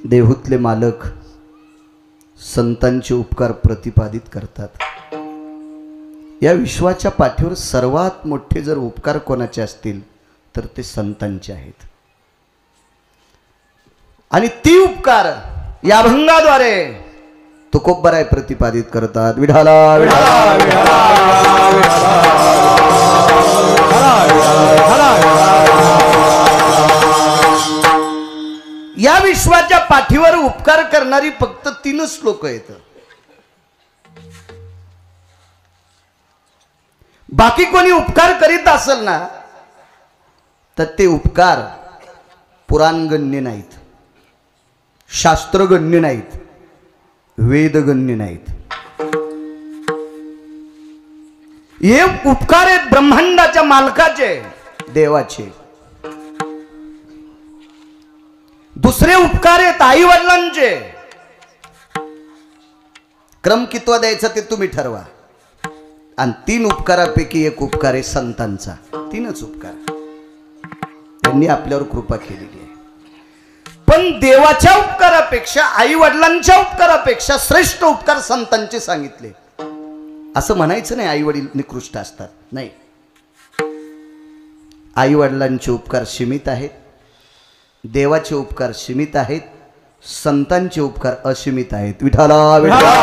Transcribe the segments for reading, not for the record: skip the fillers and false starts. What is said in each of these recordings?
देहूतले मालक संतांचे उपकार प्रतिपादित करतात। या विश्वाच्या पाठीवर सर्वात मोठे जर उपकार कोणाचे असतील तर ते संतांचे आहेत। आणि ती उपकार या अभंगाद्वारे तुकोबराय प्रतिपादित करतात। विठाला विठाला विठाला या विश्वाच्या पाठीवर उपकार करणारी फक्त 3 लोक आहेत। बाकी कोणी उपकार करीत असेल ना तर ते उपकार पुराणगण्य नाहीत, शास्त्रगण्य नाहीत, वेदगण्य नाहीत। हे उपकार आहेत ब्रह्मांडाच्या मालकाचे, देवाचे। दुसरे उपकार आहेत आई वडिलांचे। क्रम कितवा द्यायचा ते तुम्ही ठरवा। आणि 3 उपकारापैकी एक उपकार आहे संतांचा। 3च उपकार त्यांनी आपल्यावर कृपा केलेली आहे। पण देवाच्या उपकारापेक्षा आई वडिलांच्या उपकारापेक्षा श्रेष्ठ उपकार संतांचे सांगितले। असं म्हणायचं नाही आई वडील निकृष्ट असतात, नाही। आई वडिलांचे उपकार सीमित आहेत, देवाचे उपकार सीमित आहेत, संतांचे उपकार असीमित आहेत। विठाला विठाला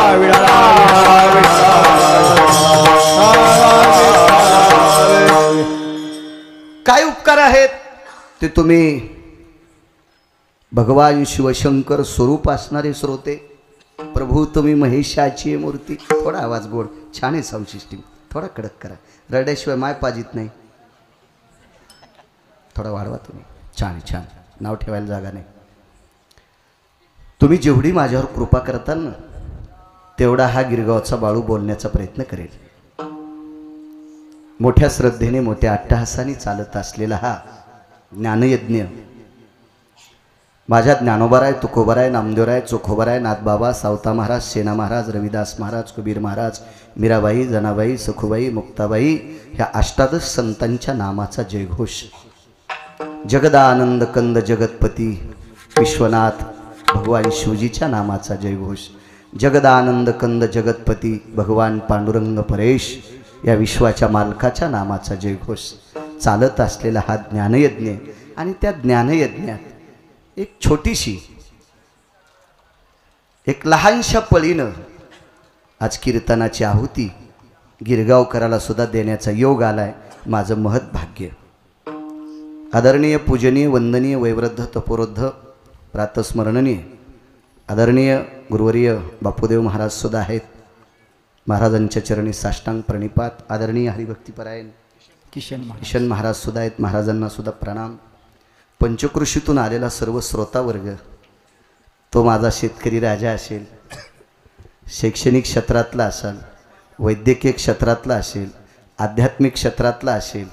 काय उपकार आहेत ते तुम्ही भगवान शिवशंकर स्वरूप असणारे श्रोते, प्रभू तुम्ही महेशाची मूर्ती। थोडा आवाज गोड, छान आहे साऊंड सिस्टीम, थोडा कडक करा, रड्याशिवाय माय पाजित नाही। थोडा वाढवा तुम्ही, छान छान, नाव ठेवायला जागा नाही। तुम्ही जेवढी माझ्यावर कृपा करताल ना तेवढा हा गिरगावचा बाळू बोलण्याचा प्रयत्न करेल। मोठ्या श्रद्धेने मोठ्या अट्टहासाने चालत असलेला हा ज्ञानयज्ञ माझ्या ज्ञानोबाराय, तुकोबाराय, नामदेवराय, चोखोबाराय, नाथबाबा, सावता महाराज, सेना महाराज, रविदास महाराज, कबीर महाराज, मीराबाई, जनाबाई, सखुबाई, मुक्ताबाई ह्या 18 संतांच्या नामाचा जयघोष। जगदानंद कंद जगतपती विश्वनाथ भगवान शिवजीच्या नामाचा जयघोष। जगदानंद कंद जगतपती भगवान पांडुरंग परेश या विश्वाच्या मालकाच्या नामाचा जयघोष चालत असलेला हा ज्ञानयज्ञ। आणि त्या ज्ञानयज्ञात एक छोटीशी, एक लहानशा पळीनं आज कीर्तनाची आहुती गिरगावकराला सुद्धा देण्याचा योग आलाय। माझं महत् भाग्य। आदरणीय, पूजनीय, वंदनीय, वैवृद्ध, तपोवृद्ध, प्रातस्मरणीय आदरणीय गुरुवर्य बापूदेव महाराज सुद्धा आहेत। महाराजांच्या चरणी साष्टांग प्रणिपात। आदरणीय हरिभक्तीपरायण किशन महाराज सुद्धा आहेत, महाराजांना सुद्धा प्रणाम। पंचकृषीतून आलेला सर्व श्रोतावर्ग, तो माझा शेतकरी राजा असेल, शैक्षणिक क्षेत्रातला असेल, वैद्यकीय क्षेत्रातला असेल, आध्यात्मिक क्षेत्रातला असेल,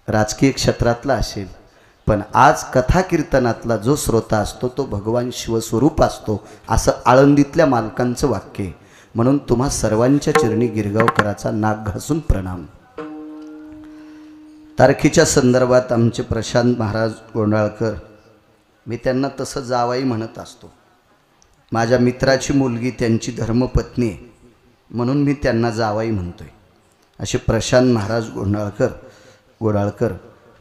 राजकीय क्षेत्रातला असेल, पण आज कथा कीर्तनातला जो श्रोता असतो तो भगवान शिवस्वरूप असतो, असं आळंदीतल्या मालकांचं वाक्य आहे। म्हणून तुम्हा सर्वांच्या चरणी गिरगावकराचा नाक घासून प्रणाम। तारखेच्या संदर्भात आमचे प्रशांत महाराज गोंडाळकर, मी त्यांना तसं जावाई म्हणत असतो। माझ्या मित्राची मुलगी त्यांची धर्मपत्नी आहे म्हणून मी त्यांना जावाई म्हणतोय। असे प्रशांत महाराज गोंडाळकर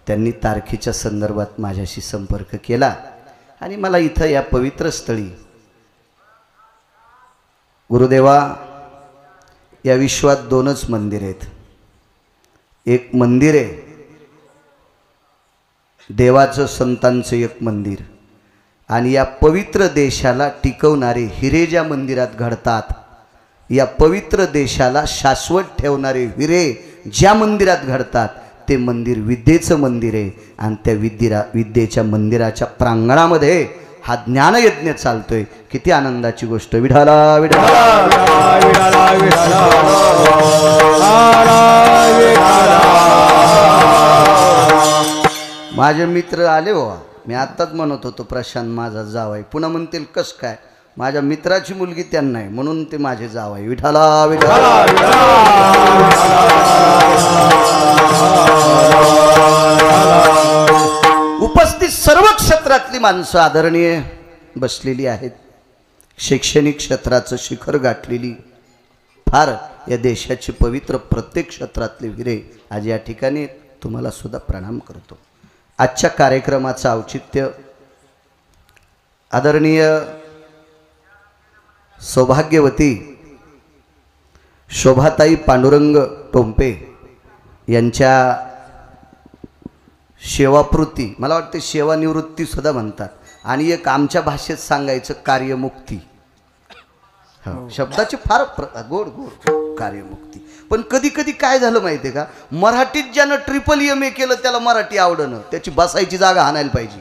त्यांनी तारखेच्या संदर्भात माझ्याशी संपर्क केला आणि मला इथं या पवित्र स्थळी, गुरुदेवा या विश्वात 2च मंदिर आहेत। एक मंदिर आहे देवाचं, संतांचं एक मंदिर, आणि या पवित्र देशाला टिकवणारे हिरे ज्या मंदिरात घडतात, या पवित्र देशाला शाश्वत ठेवणारे हिरे ज्या मंदिरात घडतात ते मंदिर विद्येचं मंदिर आहे। आणि त्या विद्येच्या मंदिराच्या प्रांगणामध्ये हा ज्ञानयज्ञ चालतोय। किती आनंदाची गोष्ट। विठाला विठाला विठाला विठाला माझे मित्र आले हो। मी आत्ताच म्हणत होतो प्रशांत माझा जावाई, पुन्हा म्हणतील कस काय, माझ्या मित्राची मुलगी त्यांना आहे म्हणून ते माझे जावाई। विठाला विठाला उपस्थित सर्व क्षेत्रातली माणसं, आदरणीय बसलेली आहेत, शैक्षणिक क्षेत्राचं शिखर गाठलेली फार या देशाची पवित्र प्रत्येक क्षेत्रातले वीरे आज या ठिकाणी तुम्हाला सुद्धा प्रणाम करतो। आजच्या कार्यक्रमाचं औचित्य आदरणीय सौभाग्यवती शोभाताई पांडुरंग टोंपे यांच्या सेवापूर्ती, मला वाटते सेवानिवृत्ती सुद्धा म्हणतात, आणि एक आमच्या भाषेत सांगायचं कार्यमुक्ती। शब्दाचे फार गोड गोड कार्यमुक्ती। पण कधी कधी काय झालं माहिती आहे का, मराठीत ज्यानं MAAA केलं त्याला मराठी आवडणं, त्याची बसायची जागा हाणायला पाहिजे।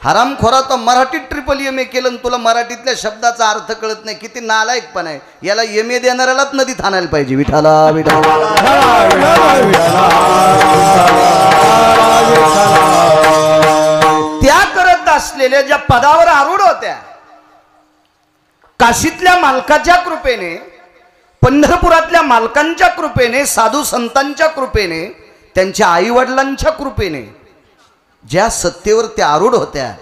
हरामखोरा तो मराठीत MAAA केलं, तुला मराठीतल्या शब्दाचा अर्थ कळत नाही, किती नालायकपण आहे। याला MA देणाऱ्यालाच नदीत हाणायला पाहिजे। विठाला विठाला त्या करत असलेल्या ज्या पदावर आरूढ होत्या, काशीतल्या मालकाच्या कृपेने, पंढरपुरातल्या मालकांच्या कृपेने, साधू संतांच्या कृपेने, त्यांच्या आईवडिलांच्या कृपेने ज्या सत्तेवर त्या आरूढ होत्या,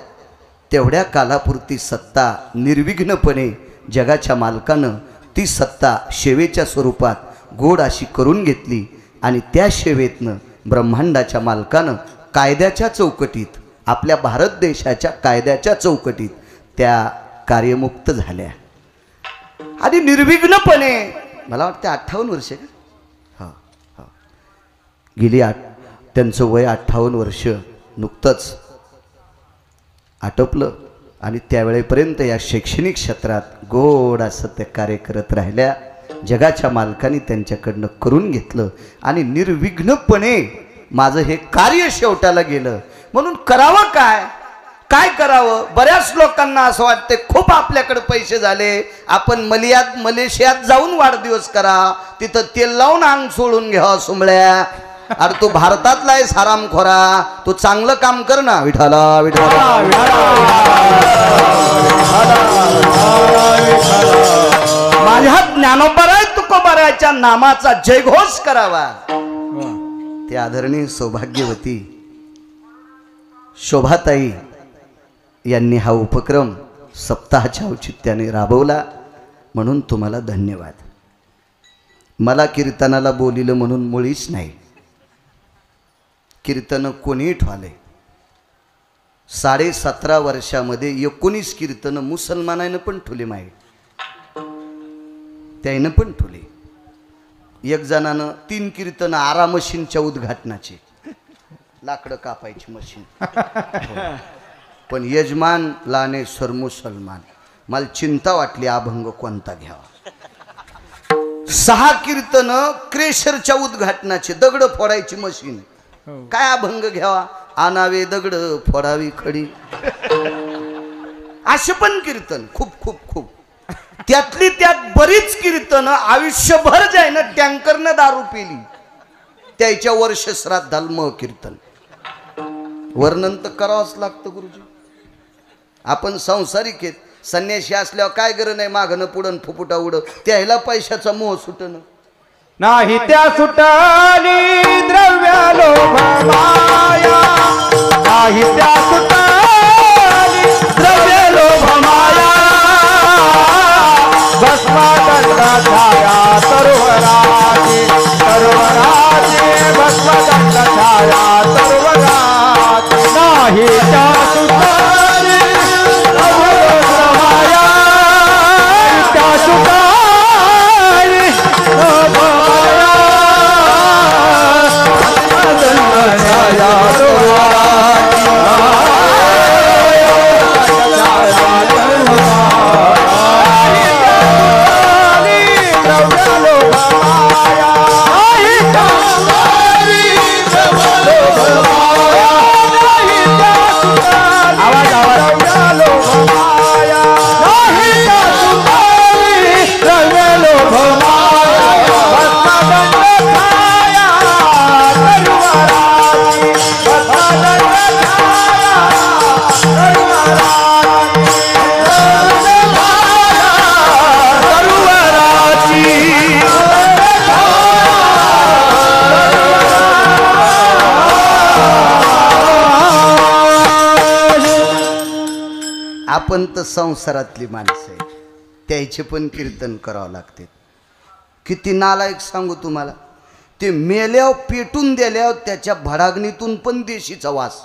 तेवढ्या कालापुरती सत्ता निर्विघ्नपणे जगाच्या मालकानं ती सत्ता सेवेच्या स्वरूपात गोड अशी करून घेतली, आणि त्या सेवेतनं ब्रह्मांडाच्या मालकानं कायद्याच्या चौकटीत, आपल्या भारत देशाच्या कायद्याच्या चौकटीत त्या कार्यमुक्त झाल्या, आणि निर्विघ्नपणे, मला वाटतं 58 वर्ष का, हा गेली त्यांचं वय 58 वर्ष नुकतंच आटोपलं, आणि त्यावेळेपर्यंत या शैक्षणिक क्षेत्रात गोड असं ते कार्य करत राहिल्या। जगाच्या मालकाने त्यांच्याकडनं करून घेतलं, आणि निर्विघ्नपणे माझं हे कार्य शेवटाला गेलं। म्हणून करावं काय, काय करावं? बऱ्याच लोकांना असं वाटते खूप आपल्याकडे पैसे झाले, आपण मलेशियात जाऊन वाढदिवस करा, तिथं तेल लावून अंग सोडून घ्यावं सुंबळ्या। अरे तू भारतातला आहेस हरामखोरा, तू चांगलं काम कर ना। विठाला विठाला माझ्या ज्ञानोबराय तुकोबरायच्या नामाचा जयघोष करावा। ते आदरणीय सौभाग्यवती शोभाताई यांनी हा उपक्रम सप्ताहाच्या औचित्याने राबवला, म्हणून तुम्हाला धन्यवाद। मला कीर्तनाला बोलिलं म्हणून मुळीच नाही, कीर्तन कोणी ठेवले। 17.5 वर्षामध्ये 19 कीर्तन मुसलमानानं पण ठुले, माहीत त्यानं पण ठुले। एक जणानं 3 कीर्तन आरा मशीनच्या उद्घाटनाचे, लाकडं कापायची मशीन, पण यजमान लानेश्वर मुसलमान। मला चिंता वाटली अभंग कोणता घ्यावा। 6 कीर्तन क्रेशरच्या उद्घाटनाचे, दगड फोडायची मशीन, काय अभंग घ्यावा? आनावे दगड फोडावी खडी, असे पण कीर्तन खूप खूप खूप। त्यातली त्यात बरीच कीर्तन आयुष्यभर जायनं टँकरनं दारू पिली, त्याच्या वर्ष श्राद्धाल म कीर्तन। वर्णन तर करावंच लागतं गुरुजी। आपण संसारिक आहेत, संन्यासी असल्यावर काय गरज नाही मागणं पुढं फुफुटा उड, त्याला पैशाचा मोह सुटणं नाही, त्या सुटाली द्रव्य लोभ माया, नाही त्या सुटाली द्रव्य लोभ माया, भस्मा दंड छाया तरुवराची, तरुवराची भस्मा दंड छाया तरुवराची, नाही त्या सुटाली द्रव्य लोभ माया, त्या सुटाली लोभ माया आपण तर संसारातली माणसं आहे, त्याचे पण कीर्तन करावं लागते. किती नालायक सांगू तुम्हाला, ते मेल्यावर पेटून दिल्यावर त्याच्या भडागणीतून पण देशीचा वास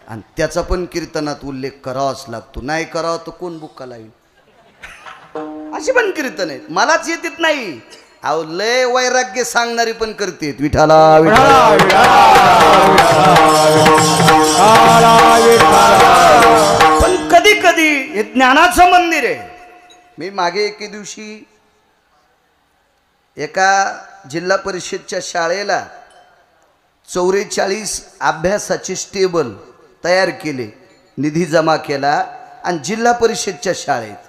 आणि त्याचा पण कीर्तनात उल्लेख करावाच लागतो. नाही करावा तर कोण बुक्का लाईल. अशी पण कीर्तन आहेत, मलाच येत नाही. अहो लय वैराग्य सांगणारी पण करतेत. विठाला पण कधी कधी हे ज्ञानाचं मंदिर आहे. मी मागे एके दिवशी एका जिल्हा परिषदच्या शाळेला 44 अभ्यासाचे स्टेबल तयार केले, निधी जमा केला आणि जिल्हा परिषदच्या शाळेत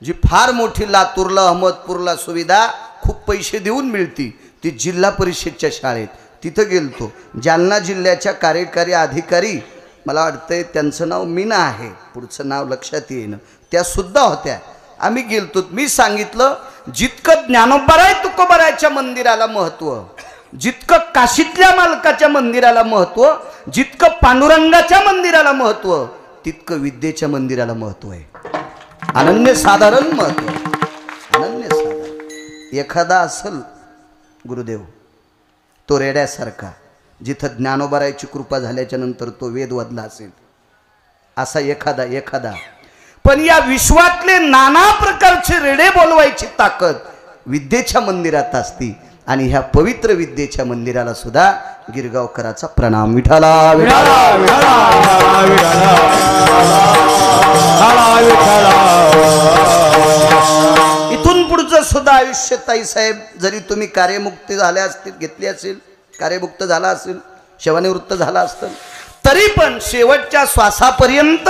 जी फार मोठी लातूरला अहमदपूरला सुविधा खूप पैसे देऊन मिळती, ती जिल्हा परिषदच्या शाळेत तिथं गेलतो. जालना जिल्ह्याच्या कार्यकारी अधिकारी, मला वाटतंय त्यांचं नाव मीना आहे, पुढचं नाव लक्षात येईन, त्या सुद्धा होत्या. आम्ही गेलतो. मी सांगितलं जितकं ज्ञानोबाराय तुकोबारायच्या मंदिराला महत्त्व, जितकं काशीतल्या मालकाच्या मंदिराला महत्त्व, जितकं पांडुरंगाच्या मंदिराला महत्त्व, तितकं विद्येच्या मंदिराला महत्त्व आहे. अनन्यसाधारण महत्त्व, अनन्यसाधारण. एखादा असल गुरुदेव तो रेड्यासारखा, जिथं ज्ञानोबारायची कृपा झाल्याच्या नंतर तो वेद वदला असेल, असा एखादा. पण या विश्वातले नाना प्रकारचे रेडे बोलवायची ताकद विद्येच्या मंदिरात असती. आणि ह्या पवित्र विद्येच्या मंदिराला सुद्धा गिरगावकराचा प्रणाम. विठाला इथून पुढचं सुद्धा आयुष्य ताईसाहेब, जरी तुम्ही कार्यमुक्ती झाल्या असतील, घेतली असेल, कार्यमुक्त झाला असेल, सेवानिवृत्त झाला असेल, तरी पण शेवटच्या श्वासापर्यंत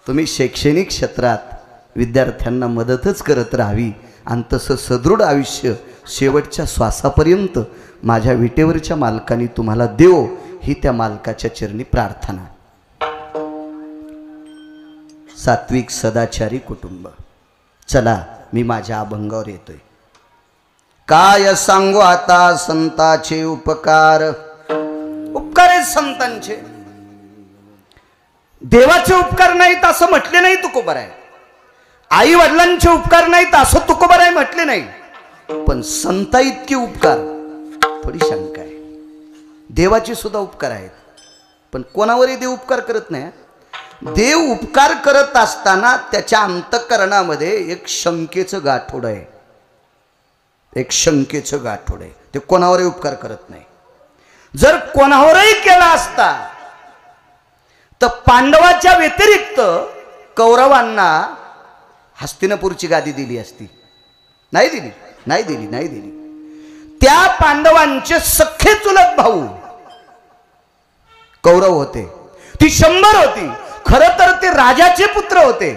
तुम्ही शैक्षणिक क्षेत्रात विद्यार्थ्यांना मदतच करत राहावी. आणि तसं सदृढ आयुष्य शेवटच्या श्वासापर्यंत माझ्या विटेवरच्या मालकाने तुम्हाला देव, ही त्या मालकाच्या चरणी प्रार्थना. सात्विक सदाचारी कुटुंब. चला मी माझ्या अभंगावर येतोय. काय सांगू आता संताचे उपकार, उपकार आहेत संतांचे. देवाचे उपकार नाहीत असं म्हटले नाही तुकोबाराय, आई वडिलांचे उपकार नाहीत असं तुकोबाराय म्हटले नाही, पण संता इतके उपकार थोडी शंका आहे. देवाचे सुद्धा उपकार आहेत, पण कोणावरही देव उपकार करत नाही. देव उपकार करत असताना त्याच्या अंतःकरणामध्ये एक शंकेचं गाठोड आहे, एक शंकेचं गाठोड आहे. ते कोणावरही उपकार करत नाही. जर कोणावरही केला असता तर पांडवाच्या व्यतिरिक्त कौरवांना हस्तिनापूरची गादी दिली असती. नाही दिली. त्या पांडवांचे सख्खे चुलत भाऊ कौरव होते, ती 100 होती. खरं तर ते राजाचे पुत्र होते,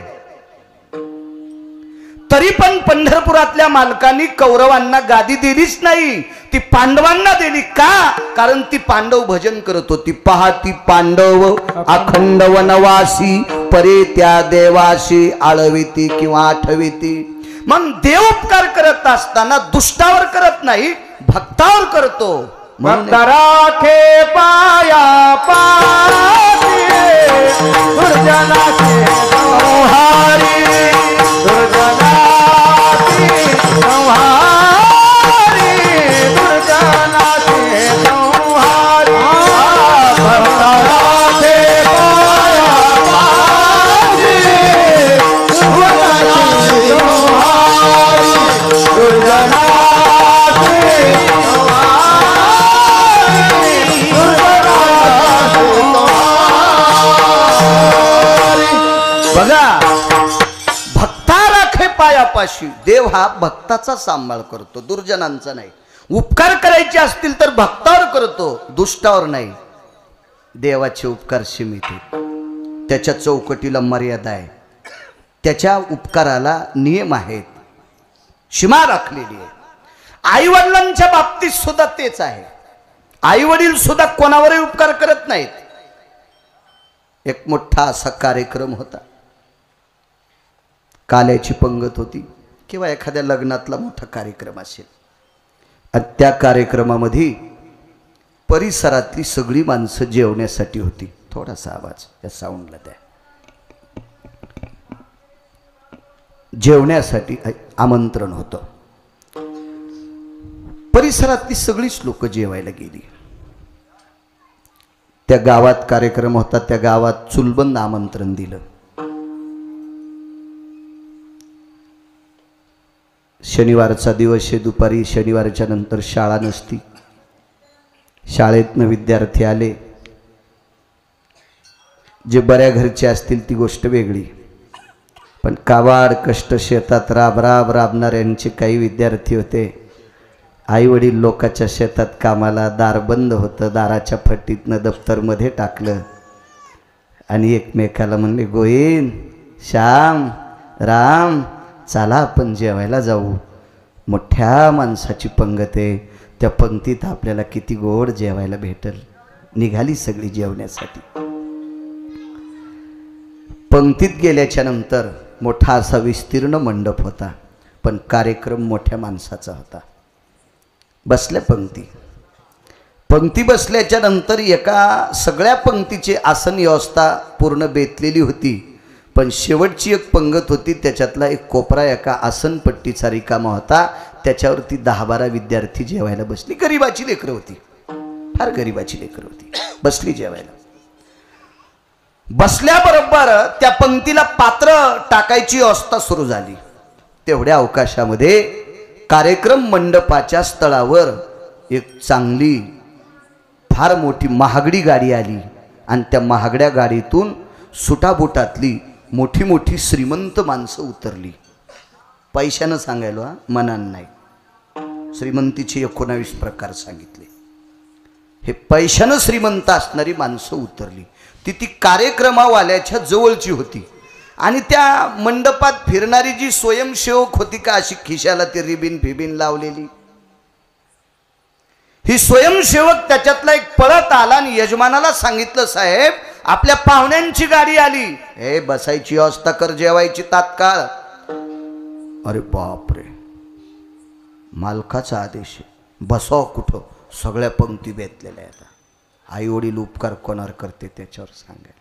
तरी पण पंढरपुरातल्या मालकांनी कौरवांना गादी दिलीच नाही, ती पांडवांना दिली. का? कारण ती पांडव भजन करत होती. पाहती पांडव अखंड वनवासी, परे त्या देवाशी आळविती किंवा आठविती. मग देव उपकार करत असताना दुष्टावर करत नाही, भक्तावर करतो. भक्त राखे पाया पाशी, दुर्जनाचे संहारी, दुर्जनाची संहारी, दुर्जनाचे संहारी. भक्त राखे पाया पाशी, दुर्जनाची संहारी, दुर्जनाची बघा, भक्ता राखे पायापाशी. देव हा भक्ताचा सांभाळ करतो, दुर्जनांचा नाही. उपकार करायचे असतील तर भक्तावर करतो, दुष्टावर नाही. देवाचे उपकार सीमित आहेत, त्याच्या चौकटीला मर्यादा आहे, त्याच्या उपकाराला नियम आहेत, सीमा राखलेली आहे. आई वडिलांच्या बाबतीत सुद्धा तेच आहे. आई वडील सुद्धा कोणावरही उपकार करत नाहीत. एक मोठा असा कार्यक्रम होता, काल्याची पंगत होती किंवा एखाद्या लग्नातला मोठा कार्यक्रम असेल, आणि त्या कार्यक्रमामध्ये परिसरातली सगळी माणसं जेवण्यासाठी होती. थोडासा आवाज या साऊंडला द्या. जेवण्यासाठी आमंत्रण होतं. परिसरातली सगळीच लोक जेवायला गेली. त्या गावात कार्यक्रम होता, त्या गावात चुलबंद आमंत्रण दिलं. शनिवारचा दिवस आहे, दुपारी शनिवारच्या नंतर शाळा नसती. शाळेतनं विद्यार्थी आले. जे बऱ्या घरचे असतील ती गोष्ट वेगळी, पण काबाड कष्ट शेतात राबणाऱ्यांचे काही विद्यार्थी होते. आई वडील लोकाच्या शेतात कामाला, दार बंद होतं, दाराच्या फटीतनं दफ्तरमध्ये टाकलं आणि एकमेकाला म्हणले, गोविंद, श्याम, राम, चला आपण जेवायला जाऊ. मोठ्या माणसाची पंगत आहे, त्या पंक्तीत आपल्याला किती गोड जेवायला भेटल. निघाली सगळी जेवण्यासाठी. पंक्तीत गेल्याच्या नंतर मोठा असा विस्तीर्ण मंडप होता, पण कार्यक्रम मोठ्या माणसाचा होता. बसल्या पंक्ती बसल्याच्या नंतर एका सगळ्या पंक्तीची आसन व्यवस्था पूर्ण बेतलेली होती, पण शेवटची एक पंगत होती, त्याच्यातला एक कोपरा एका आसनपट्टीचा रिकामा होता. त्याच्यावरती 10-12 विद्यार्थी जेवायला बसली. गरिबाची लेकरं होती, फार गरिबाची लेकरं होती, बसली जेवायला. बसल्याबरोबर त्या पंक्तीला पात्र टाकायची व्यवस्था सुरू झाली. तेवढ्या अवकाशामध्ये कार्यक्रम मंडपाच्या स्थळावर एक चांगली फार मोठी महागडी गाडी आली आणि त्या महागड्या गाडीतून सुटाबुटातली मोठी मोठी श्रीमंत माणसं उतरली. पैशानं सांगायलो हा, मनानं नाही. श्रीमंतीचे 19 प्रकार सांगितले. हे पैशानं श्रीमंत असणारी माणसं उतरली. ती कार्यक्रमावाल्याच्या जवळची होती आणि त्या मंडपात फिरणारी जी स्वयंसेवक होती का, अशी खिशाला ती रिबीन फिबीन लावलेली, ही स्वयंसेवक त्याच्यातला एक पळत आला आणि यजमानाला सांगितलं, साहेब, आपल्या पाहुण्यांची गाडी आली, हे बसायची व्यवस्था कर, जेवायची तात्काळ. अरे बापरे, मालकाचा आदेश आहे, बसाव कुठं, सगळ्या पंक्ती बेतलेल्या आहेत. आई वडील उपकार कोणावर करते त्याच्यावर सांगायला.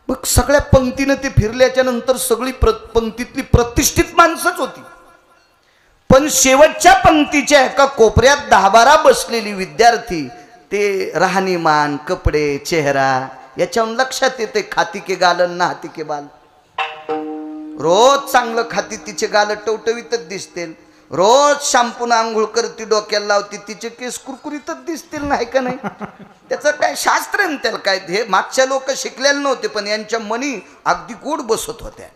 मग सगळ्या पंक्तीनं ते फिरल्याच्या नंतर सगळी पंक्तीतली प्रतिष्ठित माणसंच होती, पण शेवटच्या पंक्तीच्या एका कोपऱ्यात 10-12 बसलेली विद्यार्थी, ते राहणीमान, कपडे, चेहरा याच्यावरून लक्षात येते, खाती के गालन ना हाती के बाल. रोज चांगलं खाती, तिचे गाल टवटवीतच दिसतील. रोज शॅम्पून आंघोळ करती, डोक्याला लावती, तिचे केस कुरकुरीतच दिसतील, नाही का नाही. त्याचं काय शास्त्र आहे त्याला काय. हे मागच्या लोक शिकलेले नव्हते, पण यांच्या मनी अगदी गोड बसत होत्या.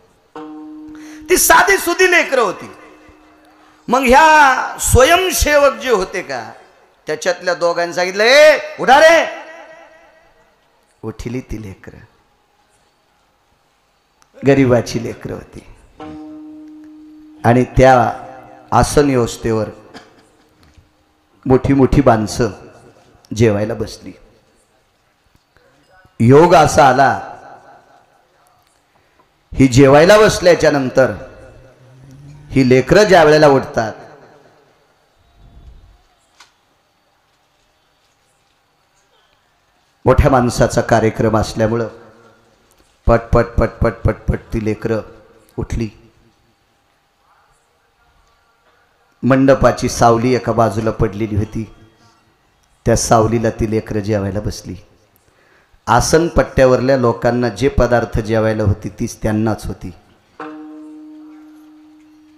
ती साधी सुधी लेकरं होती. मग ह्या स्वयंसेवक जे होते का, त्याच्यातल्या दोघांनी सांगितलं, ए उठा रे. उठली ती लेकरं, गरिबाची लेकरं होती आणि त्या आसन व्यवस्थेवर मोठी मोठी माणसं जेवायला बसली. योग असा आला, ही जेवायला बसल्याच्या नंतर ही लेकरं ज्या वेळेला उठतात, मोठ्या माणसाचा कार्यक्रम असल्यामुळं पटपट पटपट पटपट ती लेकरं उठली. मंडपाची सावली एका बाजूला पडलेली होती, त्या सावलीला ती लेकरं जेवायला बसली. आसन पट्ट्यावरल्या लोकांना जे पदार्थ जेवायला होती तीच त्यांनाच होती.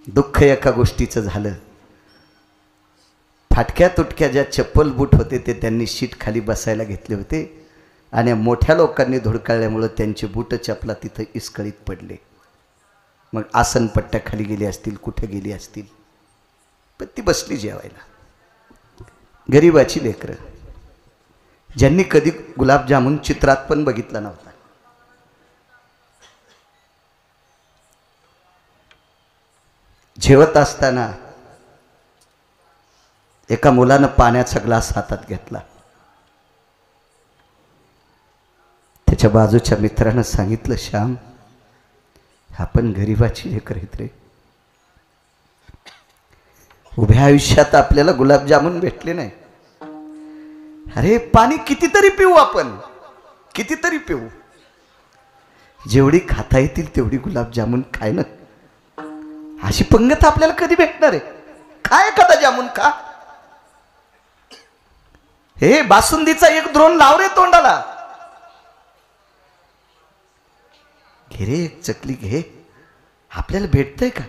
दुःख एका गोष्टीचं झालं, फाटक्या तुटक्या ज्या चप्पल बूट होते ते त्यांनी शीट खाली बसायला घेतले होते आणि मोठ्या लोकांनी धुडकाळल्यामुळं त्यांचे बूट चपला तिथं इसकळीत पडले. मग आसन पट्ट्या खाली गेली असतील, कुठे गेली असतील, पण ती बसली जेवायला. गरिबाची लेकरं, ज्यांनी कधी गुलाबजामुन चित्रात पण बघितला नव्हता. जेवत असताना एका मुलानं पाण्याचा ग्लास हातात घेतला. त्याच्या बाजूच्या मित्रानं सांगितलं, श्याम, आपण गरिबाची लेकरं आहेत रे. उभ्या आयुष्यात आपल्याला गुलाबजामुन भेटले नाही. अरे पाणी कितीतरी पिऊ आपण, कितीतरी पिऊ, जेवढी खाता येतील तेवढी गुलाबजामुन खाय ना. अशी पंगत आपल्याला कधी भेटणार आहे? काय एखादा जामुन खा. हे बासुंदीचा एक द्रोण लाव रे तोंडाला. घे रे एक चकली घे. आपल्याला भेटतंय का?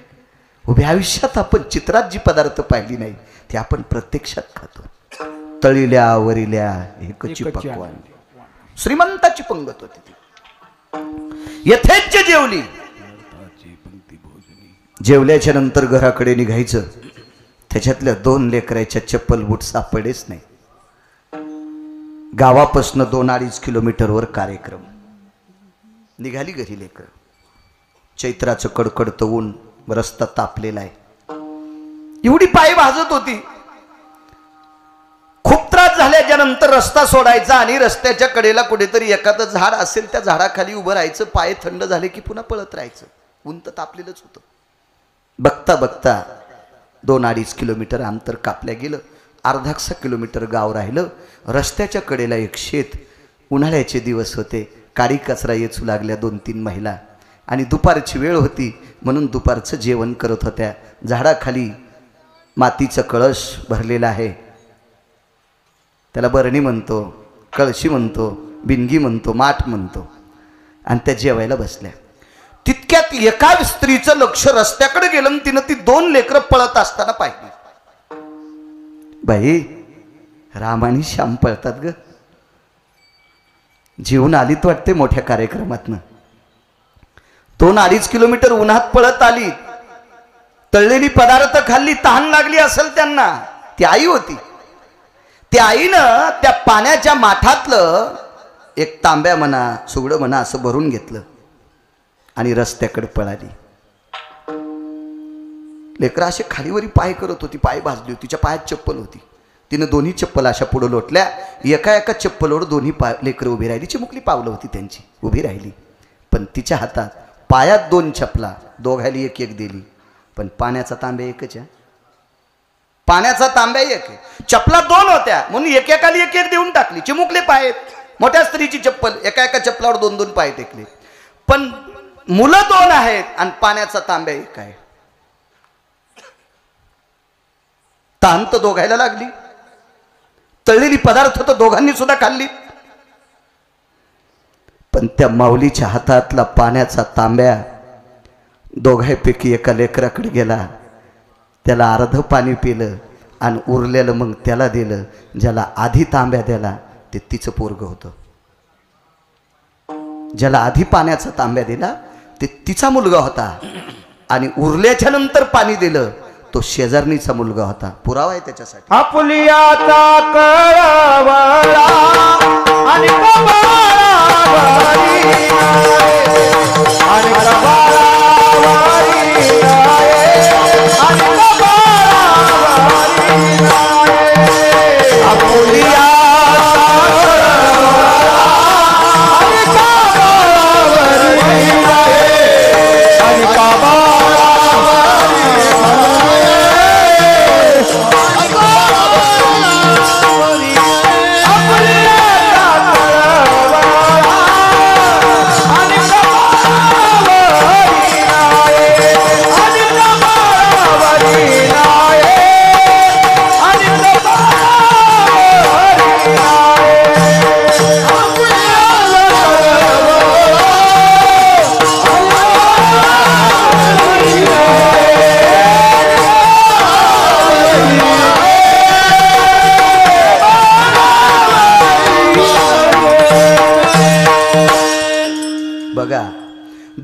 उभ्या आयुष्यात आपण चित्रात जी पदार्थ पाहिली नाही ती आपण प्रत्यक्षात खातो. तळील्या वरिल्या एकची पक्वान. श्रीमंताची पंगत होती ती. यथेच्छ जेवली. जेवल्याच्या नंतर घराकडे निघायचं. त्याच्यातल्या 2 लेकराच्या चप्पल बूट सापडेच नाही. गावापासून 2-2.5 किलोमीटरवर कार्यक्रम. निघाली घरी लेकर. चैत्राचं कडकडतं ऊन, रस्ता तापलेला आहे. एवढी पाय भाजत होती. खूप त्रास झाल्याच्या नंतर रस्ता सोडायचा आणि रस्त्याच्या कडेला कुठेतरी एखादं झाड असेल त्या झाडाखाली उभं राहायचं. पाय थंड झाले की पुन्हा पळत राहायचं. ऊन तर तापलेलंच होतं. बघता बघता 2-2.5 किलोमीटर अंतर कापल्या गेलं. 1/2 किलोमीटर गाव राहिलं. रस्त्याच्या कडेला एक शेत. उन्हाळ्याचे दिवस होते. काडी कचरा येचू लागल्या 2-3 महिला आणि दुपारची वेळ होती म्हणून दुपारचं जेवण करत होत्या. झाडाखाली मातीचा कळश भरलेला आहे. त्याला बरणी म्हणतो, कळशी म्हणतो, बिनगी म्हणतो, माठ म्हणतो. आणि त्या जेवायला बसल्या. तितक्यात एका स्त्रीचं लक्ष रस्त्याकडे गेलं आणि तिनं ती 2 लेकरं पळत असताना पाहिली. बाई, राम आणि श्याम पळतात ग. जीवन आलीत वाटते मोठ्या कार्यक्रमातनं. 2-2.5 किलोमीटर उन्हात पळत आली. तळलेली पदार्थ खाल्ली. तहान लागली असेल त्यांना. ती आई होती. त्या आईनं त्या पाण्याच्या माठातलं एक तांब्या म्हणा, सुगडं म्हणा असं भरून घेतलं आणि रस्त्याकडे पळाली. लेकरं असे खालीवरी पाय करत होती. पाय भाजली होती. तिच्या पायात चप्पल होती. तिनं दोन्ही चप्पल अशा पुढे लोटल्या. एका चप्पलवर दोन्ही लेकरं उभी राहिली. चिमुकली पावलं होती त्यांची. उभी राहिली. पण तिच्या हातात पायात 2 चपला. दोघायला एक दिली. पण पाण्याचा तांब्या एकच आहे. पाण्याचा तांब्या एक आहे. चपला 2 होत्या म्हणून एकेकाली एक देऊन टाकली. चिमुकले पाय. मोठ्या स्त्रीची चप्पल. एका चपलावर 2-2 पाय टेकले. पण मुलं 2 आहेत आणि पाण्याचा तांब्या एक आहे. तहान तर दोघायला लागली. तळलेली पदार्थ तर दोघांनी सुद्धा खाल्ली. पण त्या माऊलीच्या हातातला पाण्याचा तांब्या दोघांपैकी एका लेकराकडे गेला. त्याला अर्ध पाणी पिलं आणि उरलेलं मग त्याला दिलं. ज्याला आधी तांब्या दिला ते तिचं पोरग होतं. ज्याला आधी पाण्याचा तांब्या दिला ते तिचा मुलगा होता आणि उरल्याच्या नंतर पाणी दिलं तो शेजारणीचा मुलगा होता. पुरावा आहे त्याच्यासाठी. आपुलियाचा कळवळा आणि कबाळावरी आणि कबाळावरी आणि कबाळावरी आपुलियाचा आणि बघा,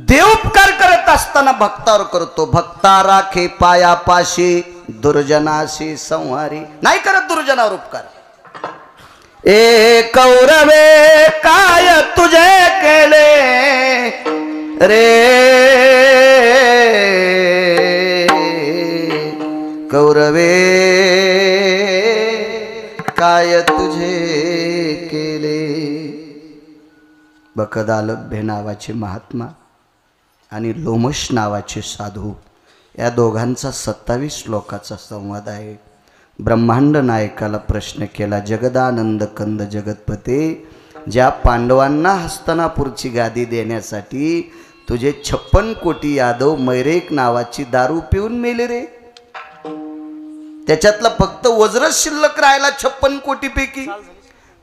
देव उपकार करत असताना भक्तावर करतो. भक्ता राखे पायापाशी दुर्जनाशी संहारी. नाही करत दुर्जनावर उपकार. ए कौरवे काय तुझे केले रे, कौरवे काय तुझे केले. बकदालभ्य नावाचे महात्मा आणि लोमश नावाचे साधू या दोघांचा 27 श्लोकाचा संवाद आहे. ब्रह्मांड नायकाला प्रश्न केला, जगदानंद कंद जगतपते ज्या पांडवांना हस्तिनापूरची गादी देण्यासाठी तुझे 56 कोटी यादव मैरेक नावाची दारू पिऊन मेले रे. त्याच्यातला फक्त वज्रच शिल्लक राहिला 56 कोटी पैकी.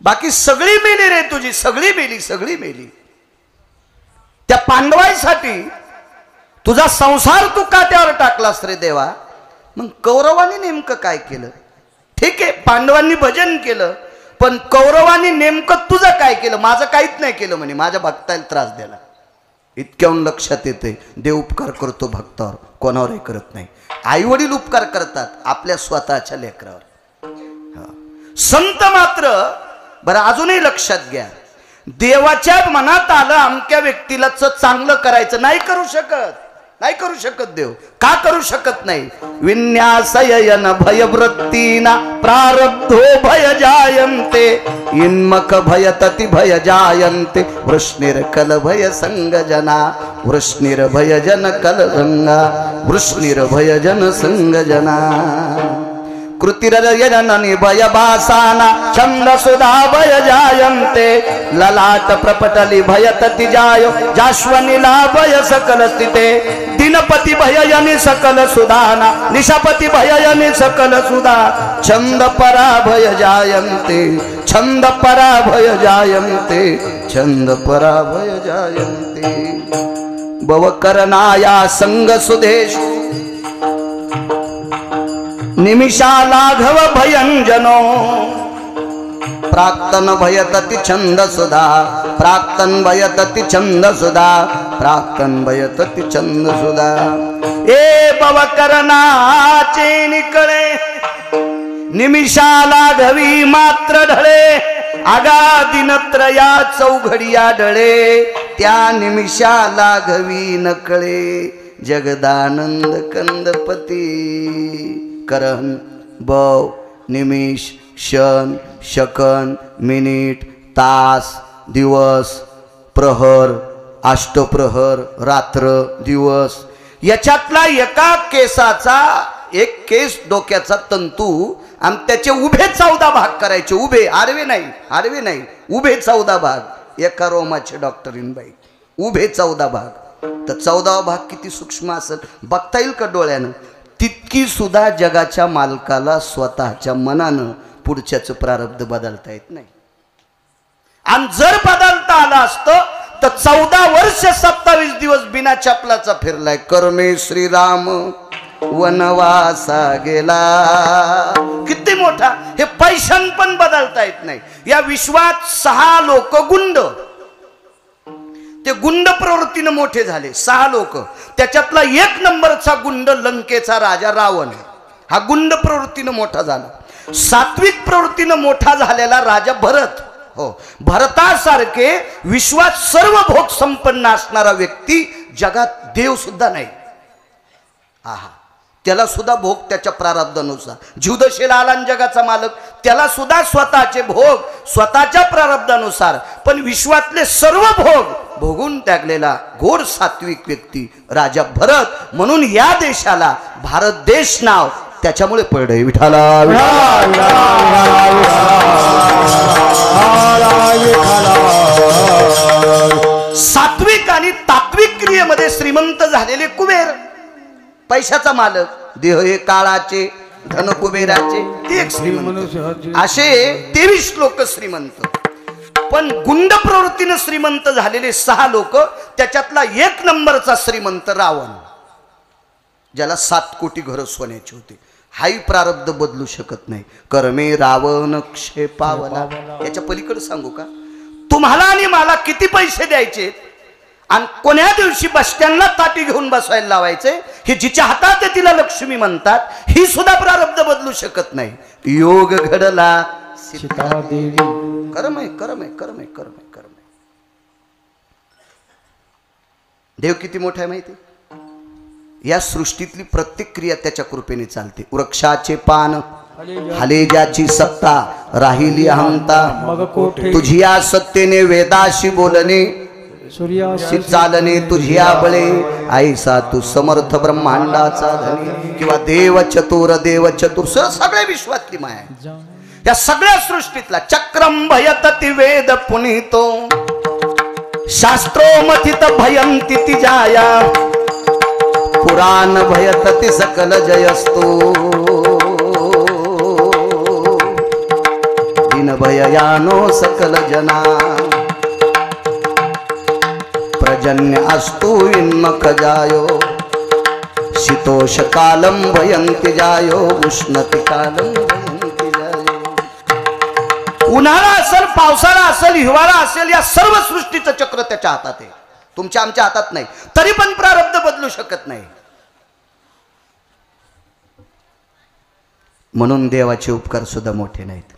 बाकी सगळी मेली रे तुझी, सगळी मेली. त्या पांडवांसाठी तुझा संसार तू काट्यावर टाकलास रे देवा. मग कौरवांनी नेमकं काय केलं? ठीक आहे, पांडवांनी भजन केलं, पण कौरवांनी नेमकं तुझं काय केलं? माझं काहीच नाही केलं म्हणे, माझ्या भक्ताला त्रास दिला. इतक्याहून लक्षात येते देव उपकार करतो भक्तावर, कोणावरही करत नाही. आई वडील उपकार करतात आपल्या स्वतःच्या लेकरावर. संत मात्र बरं अजूनही लक्षात घ्या, देवाच्या मनात आलं अमक्या व्यक्तीला चांगलं करायचं, नाही करू शकत देव. का करू शकत नाही? विन्यासयन भयवृत्तीना प्रारब्धो भय जायन्ते इन्मक भयतति भय जायन्ते वृष्णिर्कल भय संगजना वृष्णिर्भयजन कलगंगा वृष्णिर्भयजन संगजना कृतिरयननि भयभासाना छंद सुधा भय जायन्ते ललाट प्रपटली भयतति जायो जाश्वनिला भय सकल स्थिते दिनपति भयजनि सकल सुधाना निशापति भयजनि सकल सुधा छंद परा भय जायन्ते छंद परा भय जायन्ते छंद परा भय जायन्ते भवकरणाया संग सुदेशु निमिषा लाघव भयंजनो प्राक्तन भयतति छंद सुधा प्राक्तन भयतति छंद सुधा प्राक्तन भयतति छंद सुधा. ए भवकरणाचे निकळे निमिषा लाघवी मात्र ढळे आगा दिनत्रया चौघडिया ढळे त्या निमिषा लाघवी नकळे जगदानंद कंदपती करण बव निमिष क्षण शकन मिनिट तास दिवस प्रहर अष्टप्रहर रात्र दिवस याच्यातला एका केसाचा एक केस डोक्याचा तंतू आणि त्याचे उभे 14 भाग करायचे. उभे, आडवे नाही उभे 14 भाग. एका रोमाचे डॉक्टरीन बाई उभे 14 भाग. तर 14वा भाग किती सूक्ष्म असेल बघता येईल का डोळ्यानं? तितकी सुद्धा जगाच्या मालकाला स्वतःच्या मनानं पुढच्याचं प्रारब्ध बदलता येत नाही. आणि जर बदलता आला असतं तर 14 वर्ष 27 दिवस बिना चपलाचा फिरलाय. कर्मे श्रीराम वनवासा गेला. किती मोठा हे पैशान पण बदलता येत नाही. या विश्वात 6 लोक गुंड, ते गुंड प्रवृत्तीने मोठे झाले 6 लोक. त्याच्यातला 1 नंबरचा गुंड लंकेचा राजा रावण, हा गुंड प्रवृत्तीने मोठा झाला. सात्विक प्रवृत्तीने मोठा झालेला राजा भरत. हो, भरतासारखे विश्वात सर्व भोग संपन्न असणारा व्यक्ती जगात देव सुद्धा नाही. आहा, त्याला सुद्धा भोग त्याच्या प्रारब्धानुसार. जीवदशेला आला जगाचा मालक, त्याला सुद्धा स्वतःचे भोग स्वतःच्या प्रारब्धानुसार. पण विश्वातले सर्व भोग भोगून टाकलेला घोर सात्विक व्यक्ती राजा भरत. म्हणून या देशाला भारत देश नाव त्याच्यामुळे पडलंय. विठाला सात्विक आणि तात्विक क्रियेमध्ये श्रीमंत झालेले कुबेर, पैशाचा मालक. देह हे काळाचे धन कुबेराचे, ते एक श्रीमंत. असे 23 लोक श्रीमंत. पण गुंड प्रवृत्तीने श्रीमंत झालेले 6 लोक. त्याच्यातला 1 नंबरचा श्रीमंत रावण, ज्याला 7 कोटी घर सोन्याची होती. हाही प्रारब्ध बदलू शकत नाही. कर्मे रावण क्षेपावला. याच्या पलीकडे सांगू का? तुम्हाला आणि मला किती पैसे द्यायचे आणि कोण्या दिवशी बस स्टँडला ताटी घेऊन बसवायला लावायचे, हे जिच्या हातात आहे तिला लक्ष्मी म्हणतात. ही सुद्धा प्रारब्ध बदलू शकत नाही. योग घडला सीतादेवी. कर्म आहे, कर्म आहे, कर्म आहे, कर्म आहे, कर्म आहे. देव किती मोठा आहे माहिती? या सृष्टीतली प्रत्येक क्रिया त्याच्या कृपेने चालते. वृक्षाचे पान हाले ज्याची सत्ता राहिली अहंता. तुझिया सत्तेने वेदाशी बोलणे सूर्याशी चालणे तुझिया बळे. ऐसा तू समर्थ ब्रह्मांडाचा धनी. किंवा देव चतुर सगळे विश्वातली माया. या सगळ्या सृष्टीतला चक्रम भयतति वेद पुनीतो शास्त्रो मथित भयं तितिजाया पुराण भयतति सकल जयस्तु दिन भययानो सकल जना प्रजन्य अस्तु इन्मक जायो शीतोष कालम भयंति जायो उष्णति कालम भयंति जायो। उन्हाळा असेल, पावसाळा असेल, हिवाळा असेल, या सर्व सृष्टीचं चक्र त्याच्या हातात आहे, तुमच्या आमच्या हातात नाही। तरी पण प्रारब्ध बदलू शकत नाही। म्हणून देवाचे उपकार सुद्धा मोठे नाहीत।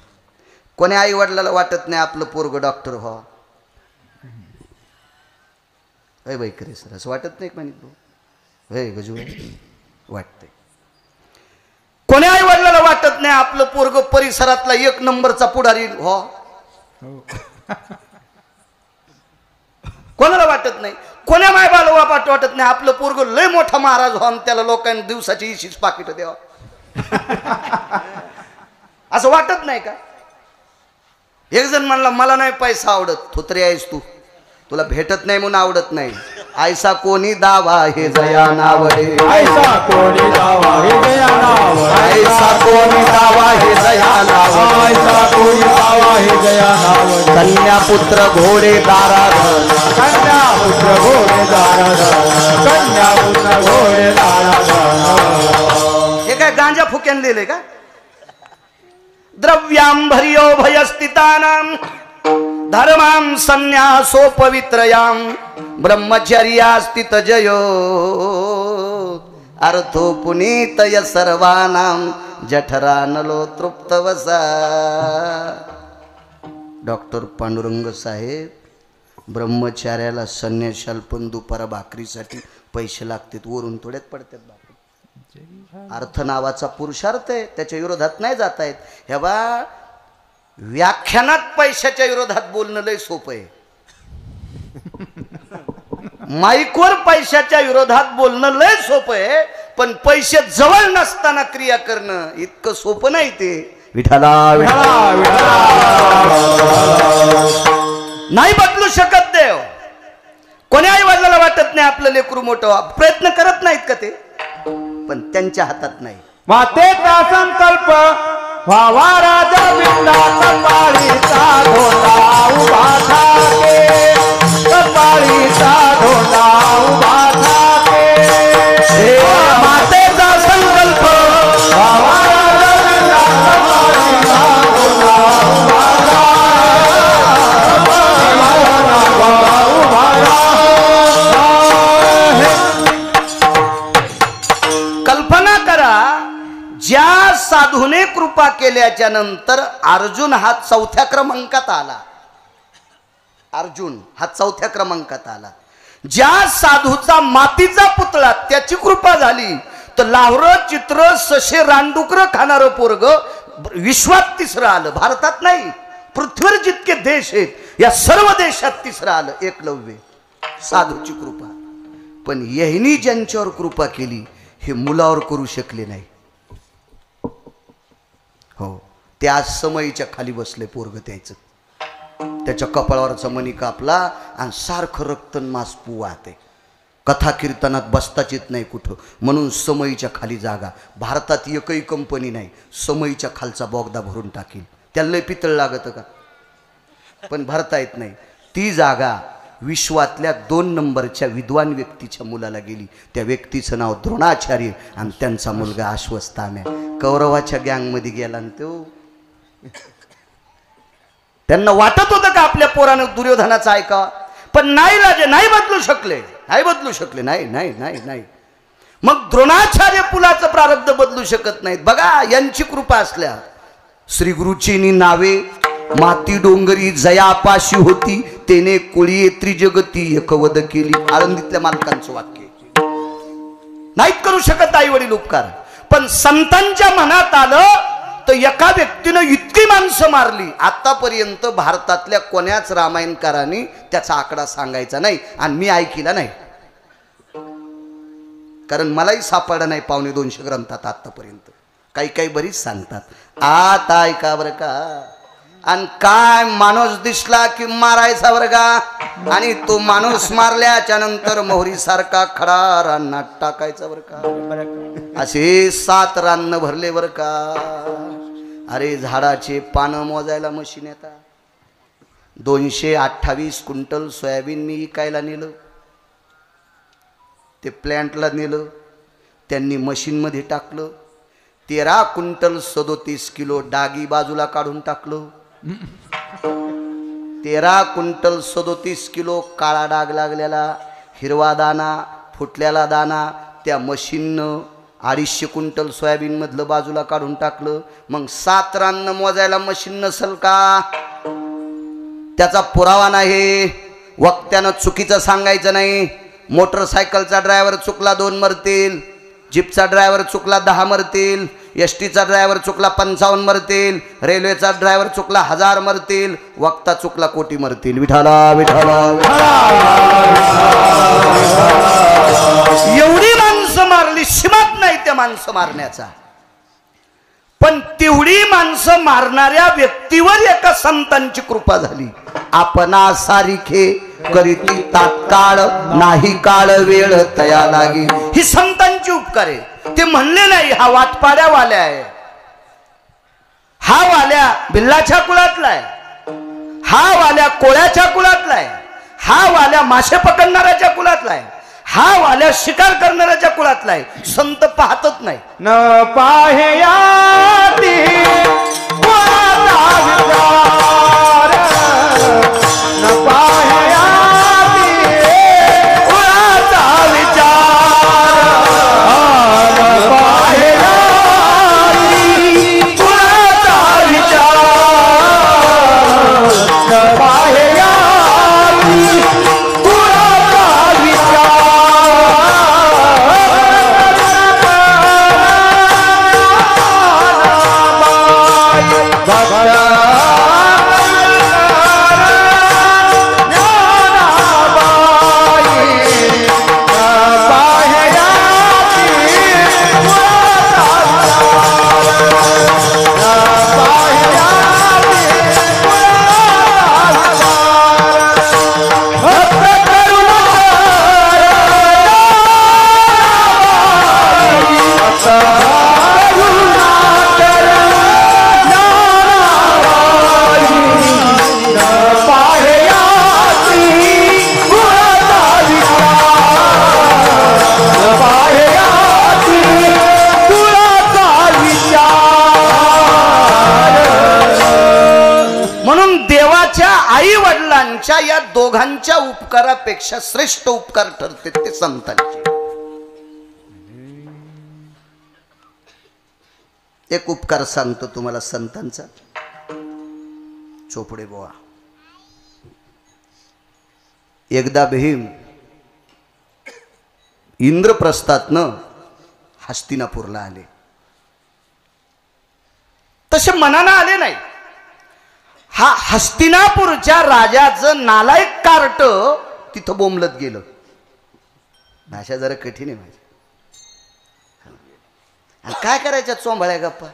कोणी आई वडिलाला वाटत नाही आपलं पोरग डॉक्टर व्हावं, अय बाई करे सर असं वाटत नाही माणिक भाऊ, हे गजू वाटते। कोणी आई वडिलाला वाटत नाही आपलं पोरग परिसरातला एक नंबरचा पुढारी हो, कोणाला वाटत नाही। कोण्या मायबाला वाटत नाही आपलं पोरग लय मोठा महाराज हो, त्याला लोकांनी दिवसाची 20 पाकिट द्यावा असं वाटत नाही का? एक जण म्हणला मला नाही पैसा आवडत, थोतरी आहेस तू, तुला भेटत नाही म्हणून आवडत नाही। ऐसा कोणी दावा हे जया नावडे, ऐसा कोणी दावा हे जया नावडे, ऐसा कोणी दावा हे जया नावडे, ऐसा कोणी दावा हे जया नावडे। कन्या पुत्र घोडे दारार, कन्या पुत्र घोडे दारार, कन्या पुत्र घोडे दारार। हे काय गांजा फुक्यान लिहिले का? द्रव्यांभर्यो भयस्थितानां धर्मां संन्यासो पवित्रयां ब्रह्मचर्यास्थित जयो अर्थो पुनीतय सर्वानां जठरा नलो तृप्तवसा। डॉक्टर पांडुरंग साहेब ब्रह्मचार्याला संन्याशाल पण दुपारा भाकरीसाठी पैसे लागतात, वरून थोड्यात पडतात भाकरी। अर्थ नावाचा पुरुषार्थ आहे, त्याच्या विरोधात नाही जाता येत। हे बा व्याख्यानात पैशाच्या विरोधात बोलणं लय सोपं आहे, माईकवर पैशाच्या विरोधात बोलणं लय सोपं आहे, पण पैसे जवळ नसताना क्रिया करणं इतकं सोपं नाही ते। विठ्ठला नाही बदलू शकत देव। कोणी आई वडिलाला वाटत नाही आपलं लेकरू मोठं, प्रयत्न करत नाहीत का ते, पण त्यांच्या हातात नाही। मातेचा संकल्प व्हावा राजा बिंदा, कपाळीचा धोंडा उभा ठाके, कपाळीचा धोंडा उभा ठाके। मातेचा संकल्प व्हावा राजा बिंदा, कपाळीचा धोंडा उभा कल्पना करा, ज्या साधूने कृपा केल्याच्या नंतर अर्जुन हा 4थ्या क्रमांकात आला, अर्जुन हा 4थ्या क्रमांकात आला। ज्या साधूचा मातीचा पुतळा त्याची कृपा झाली, तर लावरं चित्र सशे रानडुकर खाणारं पोरग विश्वात 3रं आलं, भारतात नाही पृथ्वीवर जितके देश आहेत या सर्व देशात 3रं आलं एकलव्य, साधूची कृपा। पण यांनी ज्यांच्यावर कृपा केली हे मुलावर करू शकले नाही। हो, ते आज समईच्या खाली बसले पोरग त्याचं, त्याच्या कपाळावरचा मणी कापला आणि सारखं रक्त मांस पू वाहते। कथा कीर्तनात बसताच येत नाही कुठं, म्हणून समईच्या खाली जागा। भारतात एकही कंपनी नाही समईच्या खालचा बोगदा भरून टाकील, त्याला लय पितळ लागतं का, पण भरता येत नाही। ती जागा विश्वातल्या 2 नंबरच्या विद्वान व्यक्तीच्या मुलाला गेली। त्या व्यक्तीचं नाव द्रोणाचार्य आणि त्यांचा मुलगा अश्वत्थाम्या। कौरवाच्या गँगमध्ये गेला आणि तो, त्यांना वाटत होतं का आपल्या पोरानं दुर्योधनाचं ऐकावं, पण नाही राजे, नाही बदलू शकले, नाही बदलू शकले, नाही नाही नाही नाही। मग द्रोणाचार्य पुलाचं प्रारब्ध बदलू शकत नाहीत। बघा यांची कृपा असल्या श्री गुरुचीनी नावे माती डोंगरी जयापाशी होती, तेने कोळी त्रिजगती एकवद केली। आळंदीतल्या मालकांचं वाक्य। नाहीत करू शकत आई वडील उपकार, पण संतांच्या मनात आलं तर एका व्यक्तीनं इतकी माणसं मारली, आतापर्यंत भारतातल्या कोण्याच रामायणकारांनी त्याचा आकडा सांगायचा नाही आणि मी ऐकला नाही, कारण मलाही सापडला नाही 250 ग्रंथात आतापर्यंत। काही काही बरीच सांगतात आता ऐका बरं का आणि काय माणूस दिसला की मारायचा बरं का आणि तो माणूस मारल्याच्या नंतर मोहरी सारखा खडा रानात टाकायचा बरं का असे 7 रान भरले बरं का अरे झाडाचे पानं मोजायला मशीन येतात 228 क्विंटल सोयाबीन मी विकायला नेलं ते प्लॅन्टला नेलं त्यांनी मशीनमध्ये टाकलं 13 क्विंटल 37 किलो डागी बाजूला काढून टाकलं 13 क्विंटल 37 किलो काळा डाग लागलेला हिरवा दाना फुटलेला दाना त्या मशीननं 250 क्विंटल सोयाबीन मधलं बाजूला काढून टाकलं मग 7 रान मोजायला मशीन नसल का त्याचा पुरावा नाही वक्त्यानं चुकीचं सांगायचं नाही मोटरसायकलचा ड्रायव्हर चुकला 2 मरतील जीपचा ड्रायव्हर चुकला 10 मरतील एसटीचा ड्रायव्हर चुकला 55 मरतील रेल्वेचा ड्रायव्हर चुकला 1000 मरतील वक्ता चुकला कोटी मरतील विठाला विठाला एवढी माणसं मारली सीमाच नाही त्या माणसं मारण्याचा पण तेवढी माणसं मारणाऱ्या व्यक्तीवर एका संतांची कृपा झाली आपणा सारिखे करीती तात्काळ नाही काळ वेळ तया लागी ही संतांची उपकार आहे ते म्हणले नाही हा वाटपाड्या वाल्या आहे हा वाल्या बिल्लाच्या कुळातला आहे हा वाल्या कोळ्याच्या कुळातला आहे हा वाल्या मासे पकडणाऱ्याच्या कुळातला आहे हा वाल्या शिकार करणाऱ्याच्या कुळातला आहे संत पाहतच नाही न पाहयाती कोणाचा विचार न पाहयाती कोणाचा विचार न पाहयाती कोणाचा विचार न पाहयाती कोणाचा विचार या दोघांच्या उपकारापेक्षा श्रेष्ठ उपकार ठरते ते संतांचे एक उपकार सांगतो तुम्हाला संतांचा चोपडे बुवा एकदा भीम इंद्रप्रस्थातनं हस्तिनापूरला आले तसे मनानं आले नाही हा हस्तिनापूरच्या राजाचं नालायक कार्ट तिथं बोंबलत गेलं भाषा जरा कठीण आहे माझी काय करायच्या चोंबळ्या गप्पा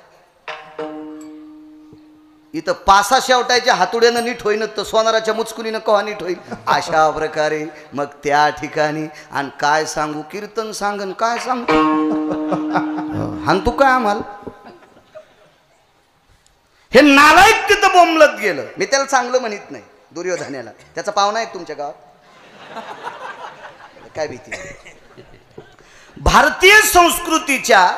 इथं पासा शेवटायच्या हातुड्यानं नीट होईन तर सोनाराच्या मुचकुलीनं कवा नीट होईल अशा प्रकारे मग त्या ठिकाणी आणि काय सांगू कीर्तन सांगन काय सांगू हान तू काय आम्हाला हे नालायक तिथं बोंबलत गेलं मी त्याला चांगलं म्हणत नाही दुर्योधनाला त्याचा पाहुणा आहे तुमच्या गावात काय भीती भारतीय संस्कृतीच्या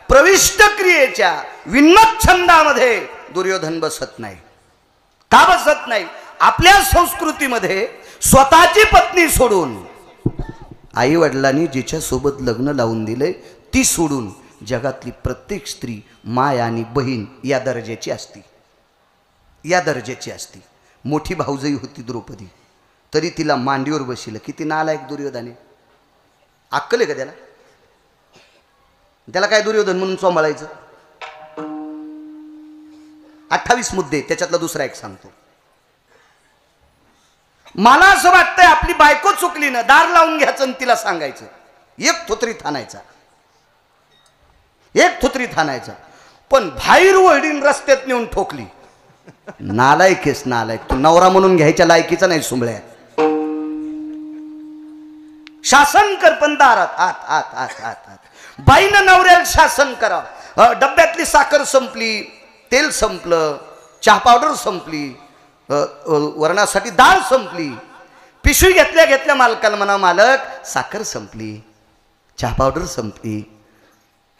प्रविष्ट क्रियेच्या विन्मत छंदामध्ये दुर्योधन बसत नाही का बसत नाही आपल्या संस्कृतीमध्ये स्वतःची पत्नी सोडून आई वडिलांनी जिच्या सोबत लग्न लावून दिले ती सोडून जगातली प्रत्येक स्त्री माय आणि बहीण या दर्जाची असती मोठी भाऊजई होती द्रौपदी तरी तिला मांडीवर बसिलं किती नालायक दुर्योधने अक्कल आहे का त्याला काय दुर्योधन म्हणून चोंबाळायचं 28 मुद्दे त्याच्यातला दुसरा एक सांगतो मला असं वाटतंय आपली बायको चुकली ना दार लावून घ्यायचं आणि तिला सांगायचं एक थोतरीत आणायचा पण बाहेर वळीन रस्त्यात नेऊन ठोकली. नालायकेस नालायक, तू नवरा म्हणून घ्यायच्या लायकीचा नाही सुंबळ्या. शासन कर पण दारात आत आत आत आत आत. बाईनं नवऱ्याला शासन करा. डब्यातली साखर संपली, तेल संपलं, चहा पावडर संपली, वरणासाठी डाळ संपली. पिशवी घेतल्या घेतल्या मालकाला म्हणा, मालक साखर संपली, चहा पावडर संपली,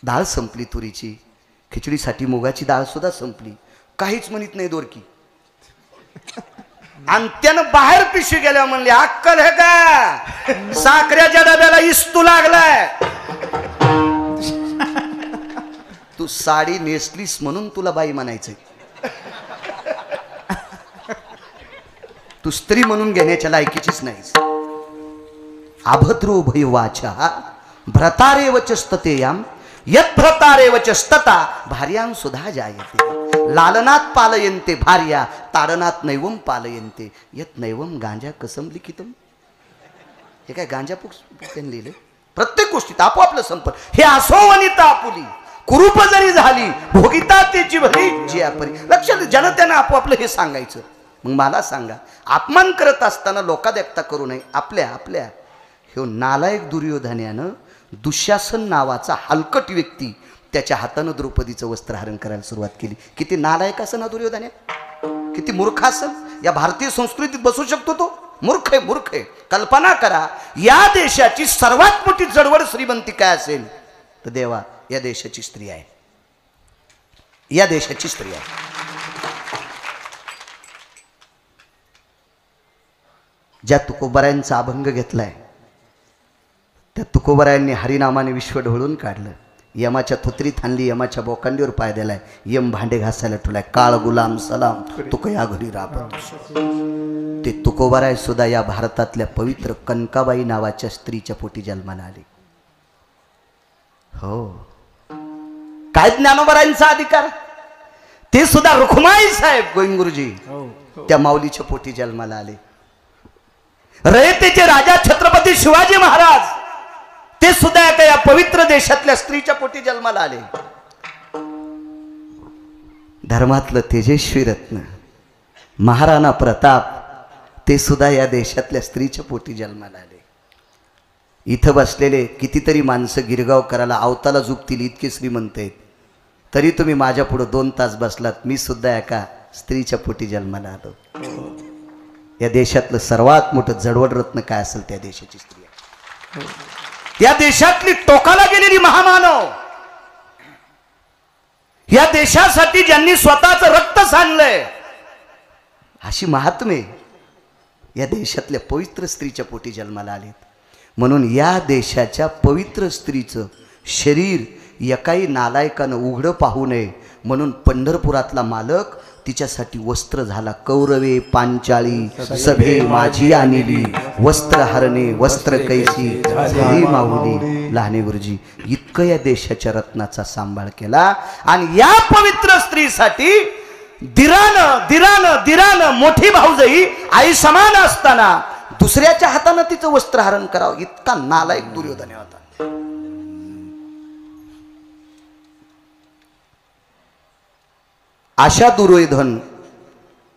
डाळ संपली तुरीची, खिचडीसाठी मुगाची डाळ सुद्धा संपली. काहीच म्हणत नाही दोरकी. आणि त्यानं बाहेर पिशवी गेल्या म्हणले, अक्कल हे का, साखरेच्या डब्याला इस्तू लागलाय. तू साडी नेसलीस म्हणून तुला बाई म्हणायचंय. तू स्त्री म्हणून घेण्याच्या लायकीचीच नाहीस. अभद्रो भय वाचा भ्रतारे वचस्ततेयाम यत भ्रतारे वचस्तता भार्यां सुधा जायते. लालनात पालयन्ते भार्या ताडनात नैवम पालयन्ते यत नैवम गांजा कसम लिखितम. हे काय गांजा पुक त्यांनी लिहिले. प्रत्येक गोष्टीत आपोआपलं संपत. हे असो वनिता आपुली कुरूप जरी झाली भोगिता त्याची भरी जी आपली. लक्षात जनतेनं आपोआपलं हे सांगायचं. मग मला सांगा, अपमान करत असताना लोकात एकता करू नये. आपल्या आपल्या हे नालायक दुर्योधनानं दुःशासन नावाचा हलकट व्यक्ती त्याच्या हातानं द्रौपदीचं वस्त्रहरण करायला सुरुवात केली. किती नालायक असं ना दुर्योधन, किती मूर्ख असन. या भारतीय संस्कृतीत बसू शकतो तो? मूर्ख आहे, मूर्ख आहे. कल्पना करा, या देशाची सर्वात मोठी जडवड श्रीमंती काय असेल तर देवा या देशाची स्त्री आहे. या देशाची स्त्री आहे. ज्या तुकोबारायांचा अभंग घेतलाय त्या तुकोबारायांनी हरिनामाने विश्व ढवळून काढलं. यमाच्या थुत्रीत आणली, यमाच्या बोकांडीवर पाय दिलाय, यम भांडे घासायला ठेवलाय. काळ गुलाम सलाम तुक या घरी राबत. ते तुकोबाराय सुद्धा या भारतातल्या पवित्र कनकाबाई नावाच्या स्त्रीच्या पोटी जन्माला आले. हो, काय ज्ञानोबारायांचा अधिकार. ते सुद्धा रुखमाई साहेब गोविंदगुरुजी त्या माऊलीच्या पोटी जन्माला आले. रयतेचे राजा छत्रपती शिवाजी महाराज ते सुद्धा एका या पवित्र देशातल्या स्त्रीच्या पोटी जन्माला आले. धर्मातलं तेजस्वी रत्न महाराणा प्रताप ते सुद्धा या देशातल्या स्त्रीच्या पोटी जन्माला आले. इथं बसलेले कितीतरी माणसं गिरगाव करायला अवताला झुकतील इतके श्रीमंत आहेत, तरी तुम्ही माझ्या पुढे 2 तास बसलात. मी सुद्धा एका स्त्रीच्या पोटी जन्माला आलो. या देशातलं सर्वात मोठं जडवड रत्न काय असेल त्या देशाची स्त्री आहे. या देशातली टोकाला गेलेली महामानव, या देशासाठी ज्यांनी स्वतःच रक्त सांडलंय अशी महात्मे या देशातल्या पवित्र स्त्रीच्या पोटी जन्माला आलेत. म्हणून या देशाच्या पवित्र स्त्रीचं शरीर एकाही नालायकानं उघडं पाहू नये म्हणून पंढरपुरातला मालक तिच्यासाठी वस्त्र झाला. कौरवे पांचाळी सभे माझी आणली वस्त्र हरणे वस्त्र कैसी झाली माऊली लहाने गुरुजी. इतकं या देशाच्या रत्नाचा सांभाळ केला. आणि या पवित्र स्त्रीसाठी दिरानं मोठी भाऊजाई आई समान असताना दुसऱ्याच्या हातानं तिचं वस्त्रहरण करावं इतका नालायक दुर्योधन होता. अशा दुर्योधन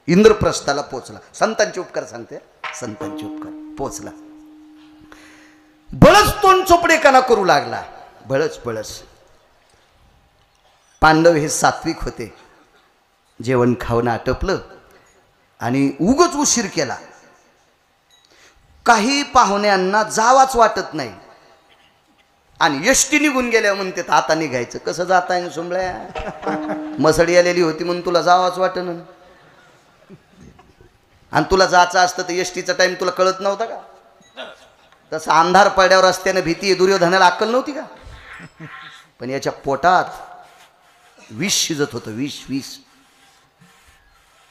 इंद्रप्रस्थाला पोचला. संतांचे उपकार सांगते, संतांचे उपकार पोचला. बळच तोंड चोपडेपणा करू लागला. बळच पांडव हे सात्विक होते. जेवण खावणं आटपलं आणि उगच उशीर केला. काही पाहुण्यांना जावाच वाटत नाही आणि एसटी निघून गेल्या म्हणते आता निघायचं. कसं जाता येईल सुंबळ्या, मसडी आलेली होती म्हणून तुला जावाच वाटन. आणि तुला जायचं असतं तर एसटीचा टाइम तुला कळत नव्हता का? तसं अंधार पडल्यावर रस्त्याने भीती दुर्योधनाला अक्कल नव्हती का? पण याच्या पोटात विष शिजत होतं. विष.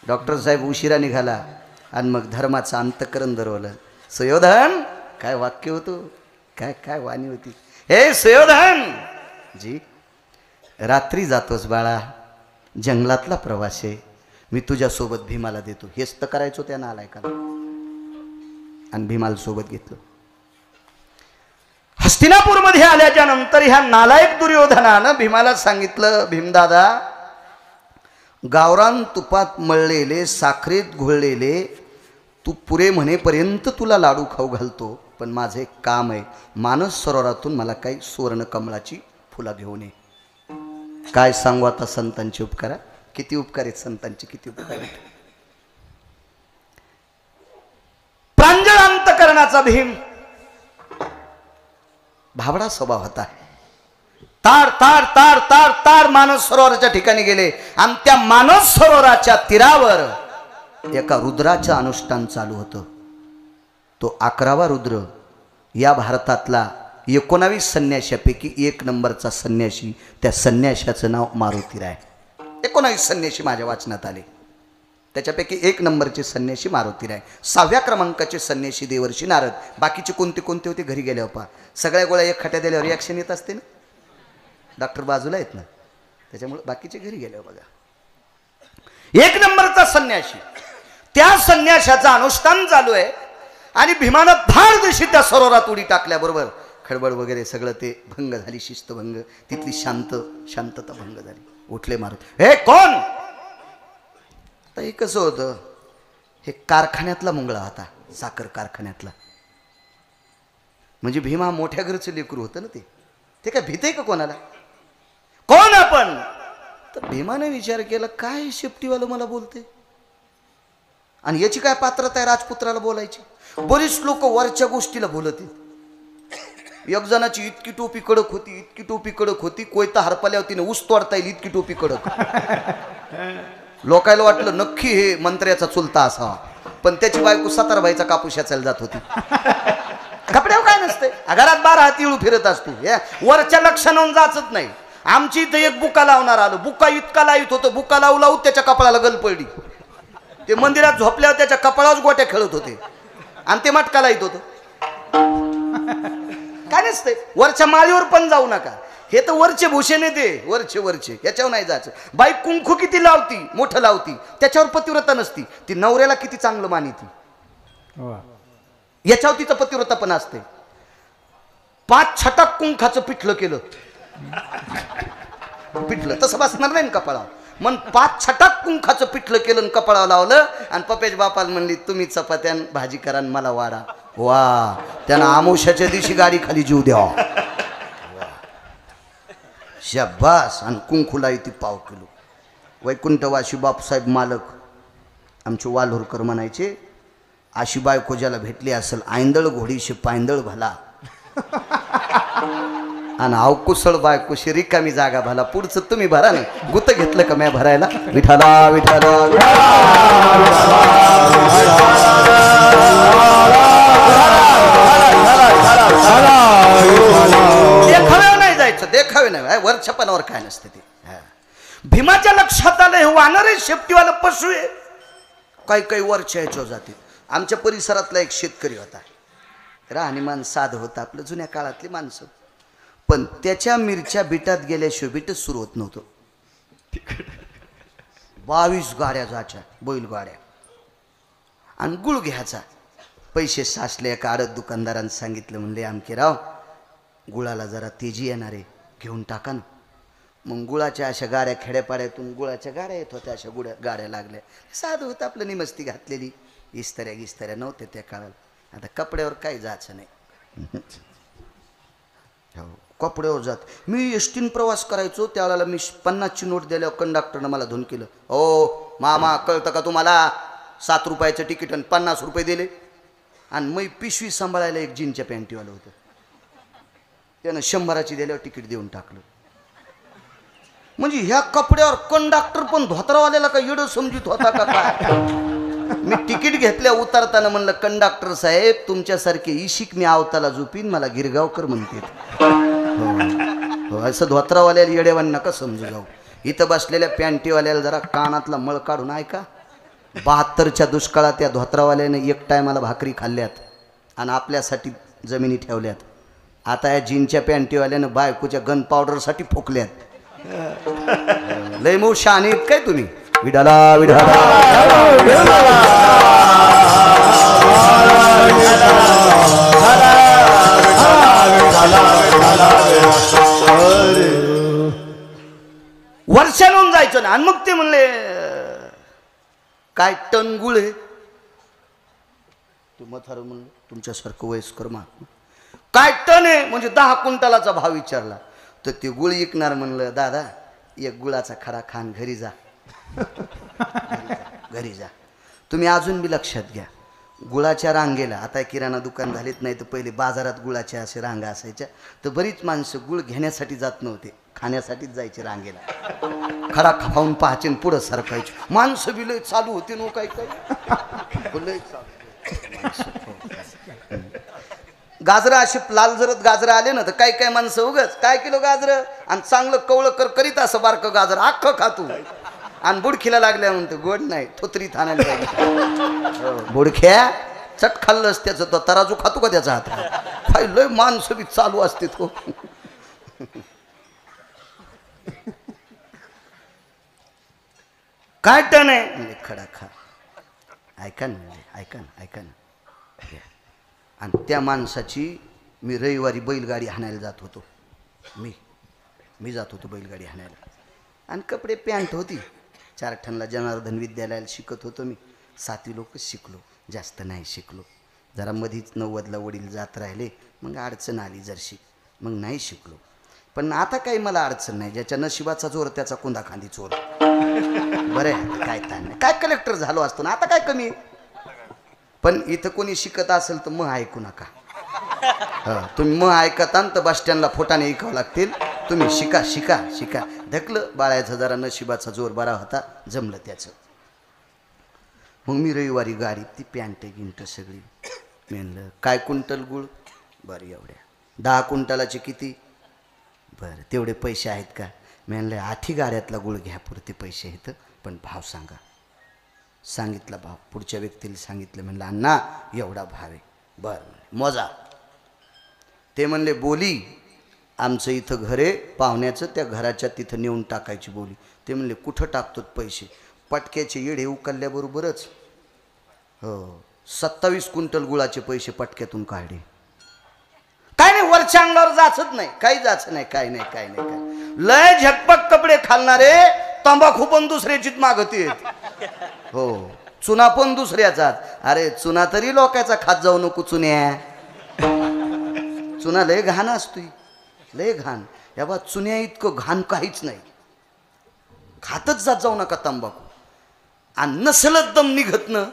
डॉक्टर साहेब उशिरा निघाला आणि मग धर्माचं अंतकरण धरवलं. सुयोधन काय वाक्य होतं, काय वाणी होती. हे सुयोधन जी, रात्री जातोस बाळा, जंगलातला प्रवास आहे, मी तुझ्यासोबत भीमाला देतो. हेच तर करायचो त्या नालायकाला. आणि भीमाला सोबत घेतलं. हस्तिनापूरमध्ये आल्याच्या नंतर ह्या नालायक दुर्योधनानं भीमाला सांगितलं, भीमदादा गावरान तुपात मळलेले साखरेत घोळलेले तू पुरे म्हणेपर्यंत तुला लाडू खाऊ घालतो, पण माझं एक काम आहे, मानस सरोवरातून मला काही सुवर्ण कमळाची फुलं घेऊन ये. काय सांगू आता संतांचे उपकार, किती उपकार आहेत संतांचे, किती उपकार आहेत. प्रांजळ अंतकरणाचा भीम, भाबडा स्वभाव होता. तार तार तार तार तार मानस सरोवराच्या ठिकाणी गेले आणि त्या मानस सरोवराच्या तीरावर एका रुद्राचं अनुष्ठान चालू होतं. तो 11वा रुद्र या भारतातला 19 संन्याशापैकी 1 नंबरचा संन्याशी, त्या संन्याशाचं नाव मारुतीराय. 19 संन्याशी माझ्या वाचनात आले, त्याच्यापैकी 1 नंबरचे संन्याशी मारुतीराय. 6व्या क्रमांकाचे संन्याशी देवर्षी नारद. बाकीचे कोणते कोणते होते घरी गेले होता. सगळ्या गोळ्या एक खट्या दिल्यावर रिॲक्शन येत असते ना, डॉक्टर बाजूला आहेत ना, त्याच्यामुळे बाकीचे घरी गेले बघा. 1 नंबरचा संन्याशी, त्या संन्याशाचं अनुष्ठान चालू आहे आणि भीमानं फार दिवशी त्या सरोवरात उडी टाकल्याबरोबर खडबड वगैरे सगळं ते भंग झाली, शिस्तभंग, तिथली शांतता भंग झाली. उठले मारुती, हे कोण? तर हे कसं होतं, हे कारखान्यातला मुंगळा होता, साखर कारखान्यातला. म्हणजे भीमा मोठ्या घरचं लेकरू होतं ना, ते काय भीते का कोणाला? कोण आपण? तर भीमाने विचार केला, काय शेपटीवालं मला बोलते आणि याची काय पात्रता आहे राजपुत्राला बोलायची. बरीच लोक वरच्या गोष्टीला बोलत आहेत. एक जणाची इतकी टोपी कडक होती, इतकी टोपी कडक होती, कोयता हरपाल्या होती ना ऊस तोडता येईल इतकी टोपी कडक. लोकायला वाटलं नक्की हे मंत्र्याचा चुलता असावा, पण त्याची बायको सातारबाईचा कापूस याचायला जात होती. कपड्यावर काय नसते, घरात 12 हाती इळू फिरत असतो, वरच्या लक्षणावरून जाचत नाही. आमची इथं एक बुका लावणार आलो, बुका इतका लावित होतो, बुका लावू लावू त्याच्या कपाळाला गल पडली. ते मंदिरात झोपल्यावर त्याच्या कपाळावर गोट्या खेळत होते आणि ते मटकाला येत होतं. काय नसते, वरच्या माळीवर पण जाऊ नका, हे तर वरचे भूषण येते, वरचे याच्यावर नाही जायचं. बाई कुंकू किती लावती, मोठं लावती, त्याच्यावर पतिव्रता नसती. ती नवऱ्याला किती चांगलं मानिती, याच्यावर तिचं पतिव्रता पण असते. 5 छटाक कुंखाचं पिठलं केलं, पिठलं तसं बसणार नाही कपाळावर, मन 5 छटाक कुंखाचं पिठलं केलं कपाळावर लावलं आणि पपेश बापाला म्हणली, तुम्ही चपात्यान भाजी करा मला वाडा. वा, त्यानं आमुष्याच्या दिवशी गाडी खाली जीव द्यावा. शाबास. आणि कुंकुला ती 1/2 किलो. वैकुंठवासी बापसाहेब मालक आमचे वाल्होरकर म्हणायचे, अशी बायको ज्याला भेटली असेल, आंधळ घोडीशी पायंदळ भला आणि अवकुसळ बायकोशी रिकामी जागा भला. पुढचं तुम्ही भरा ना, गुत घेतलं का म्या भरायला. विठाला विठाला देखावे नाही जायचं, देखावे नाही, वरछपणावर काय नसते ते. भीमाच्या लक्षात आलं हे वानरे शेपटीवाला पशु आहे. काही वरच्या याच्यावर जाते. आमच्या परिसरातला एक शेतकरी होता, राहणीमान साधं होतं, आपलं जुन्या काळातली माणसं, पण त्याच्या मिरच्या बिटात गेल्याशिवाय बिटच सुरू होत नव्हतं. 22 गाड्या जायच्या, बैलगाड्या, आणि गुळ घ्यायचा. पैसे साचले, एका आडत दुकानदारांनी सांगितलं, म्हणले आमके राव गुळाला जरा तेजी येणार आहे, घेऊन टाका ना. मग गुळाच्या अशा गाड्या, खेड्यापाड्यातून गुळाच्या गाड्या येत होत्या, अशा गाड्या लागल्या. साधं होतं आपलं, निमस्ती घातलेली, इस्त्र्या नव्हत्या त्या काळाला. आता कपड्यावर काही जायचं नाही, हो कपड्यावर जात. मी एसटीन प्रवास करायचो त्यावेळेला, मी 50ची नोट दिल्यावर कंडक्टरनं मला धून केलं, ओ मामा कळतं का तुम्हाला, 7 रुपयाचं तिकीट आणि 50 रुपये दिले. आणि मी पिशवी सांभाळायला एक जीनच्या पॅन्टीवालं होतं, त्यानं 100ची दिल्यावर तिकीट देऊन टाकलं. म्हणजे ह्या कपड्यावर कंडक्टर पण धोत्रावाल्याला का येडं समजित होता का काय. मी तिकीट घेतल्या उतरताना म्हणलं, कंडक्टर साहेब तुमच्यासारखे इशिक मी आवताला झोपीन, मला गिरगावकर म्हणते. हो, असं धोत्रावाल्याला येडेवान नका समजू जाऊ. इथं बसलेल्या पॅन्टीवाल्याला जरा कानातला मळ काढून ऐका. 72च्या दुष्काळात त्या धोत्रावाल्याने एक टायमाला भाकरी खाल्ल्यात आणि आपल्यासाठी जमिनी ठेवल्यात. आता या जीनच्या पॅन्टीवाल्यानं बायकोच्या गन पावडरसाठी फुकल्यात. लय मऊ शहाणे आहेत काय तुम्ही. विडाला विडाला वर्षांहून जायचं ना. आणि मग ते म्हणले काय टन गुळ आहे. ते म्हातारं म्हणलं तुमच्यासारखं वयस्कर महात्मा काय टन आहे म्हणजे 10 क्विंटलाचा भाव विचारला. तर ते गुळ विकणार म्हणलं दादा एक गुळाचा खडा खान घरी जा. घरी जा. तुम्ही अजून बी लक्षात घ्या गुळाच्या रांगेला आता किराणा दुकान झालेत नाही तर पहिले बाजारात गुळाच्या असे रांगा असायच्या तर बरीच माणसं गुळ घेण्यासाठी जात नव्हते खाण्यासाठीच जायचे रांगेला. खडा खाऊन पाहायचे पुढं सरकायचे माणसं बी लय चालू होते नो काय काय लय चालू. गाजरं असे लाल जरत गाजरं आले ना तर काय काय माणसं उगच काय किलो गाजरं आणि चांगलं कवळं करीत असं बारकं गाजर अख्खं खातो आणि बुडखीला लागल्या म्हणतो गोड नाही थोतरीत आणायला पाहिजे. बुडख्या चट खाल्लंच त्याचं तो तराजू खातो का त्याचा हात काय लय माणसं बी चालू असते तो. काय टन आहे म्हणजे खडा खा. ऐका ना म्हणजे ऐका ना ऐका ना. आणि त्या माणसाची मी रविवारी बैलगाडी हाणायला जात होतो. मी जात होतो बैलगाडी हाणायला आणि कपडे पॅन्ट होती. 4 ठणला जनार्दन विद्यालयाला शिकत होतो मी. 7वी लोक शिकलो जास्त नाही शिकलो. जरा मधीच 90ला वडील जात राहिले मग अडचण आली जरशी मग नाही शिकलो. पण आता काही मला अडचण नाही. ज्याच्या नशिबाचा जोर त्याचा कुंदा खांदी चोर. बरं आहे काय ताण नाही. काय कलेक्टर झालो असतो ना आता काय कमी. पण इथं कोणी शिकत असेल तर मग ऐकू नका. तुम्ही मग ऐकता तर बस स्टँडला फोटाने ऐकावं लागतील. तुम्ही शिका शिका शिका. ढकलं बाळायचा जरा नशिबाचा जोर बरा होता जमलं त्याचं. मग मी रविवारी गाडीत ती पॅन्ट गिंट सगळी म्हणलं काय क्विंटल गुळ बरं एवढ्या 10 क्विंटलाचे किती बरं तेवढे पैसे आहेत का म्हणलं 8 गाड्यातला गुळ घ्या पुरते पैसे आहेत पण भाव सांगा. सांगितला भाव पुढच्या व्यक्तीला सांगितलं म्हणलं अण्णा एवढा भाव आहे. बरं मोजा. ते म्हणले बोली आमचं इथं घर आहे पाहुण्याचं त्या घराच्या तिथं नेऊन टाकायची बोली. ते म्हणले कुठं टाकतो पैसे. पटक्याचे येडे उकलल्याबरोबरच 27 क्विंटल गुळाचे पैसे पटक्यातून काढले. काय नाही वरच्या अंगावर जाचत नाही काही जाच नाही काय नाही काय नाही काय. लय झकपक कपडे खालणारे तंबाखू पण दुसऱ्याचीच मागती हो चुना पण दुसऱ्याचाच. अरे चुना तरी लोकांचा खात जाऊ नको. चुना लय घाण असतोय लय घाण. या बा चुन्या इतकं घाण काहीच नाही. खातच जात जाऊ नका तंबाखू. आणि नसलच दम निघत न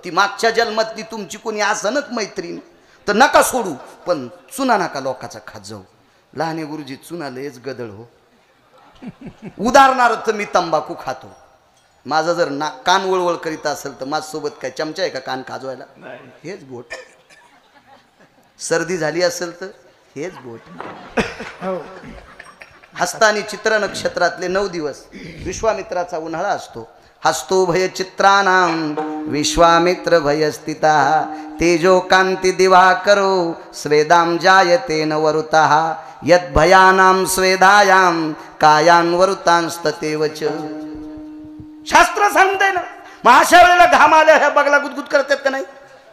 ती मागच्या जन्मातली तुमची कोणी असनच मैत्रीण तर नका सोडू पण चुना नका लोकांचा खात जाऊ. लहाने गुरुजी चुना लयच गदळ हो. उदाहरणार्थ मी तंबाखू खातो. माझं जर कान वळवळ करीत असेल तर माझ्यासोबत काय चमचा आहे का कान खाजवायला. हेच बोट. सर्दी झाली असेल तर हेच बोट. हस्ता आणि चित्र नक्षत्रातले 9 दिवस विश्वामित्राचा उन्हाळा असतो. हस्तो भय चित्राणाम विश्वामित्र भयस्थिता तेजो कांती दिवाकरो स्वेदाम जायते नवरुतः यद भयानाम स्वेदायाम कायान वरुतांस्ततेवच. शास्त्र सांगते ना. मग अशा वेळेला घाम आल्या ह्या बगला गुदगुद करतात का नाही.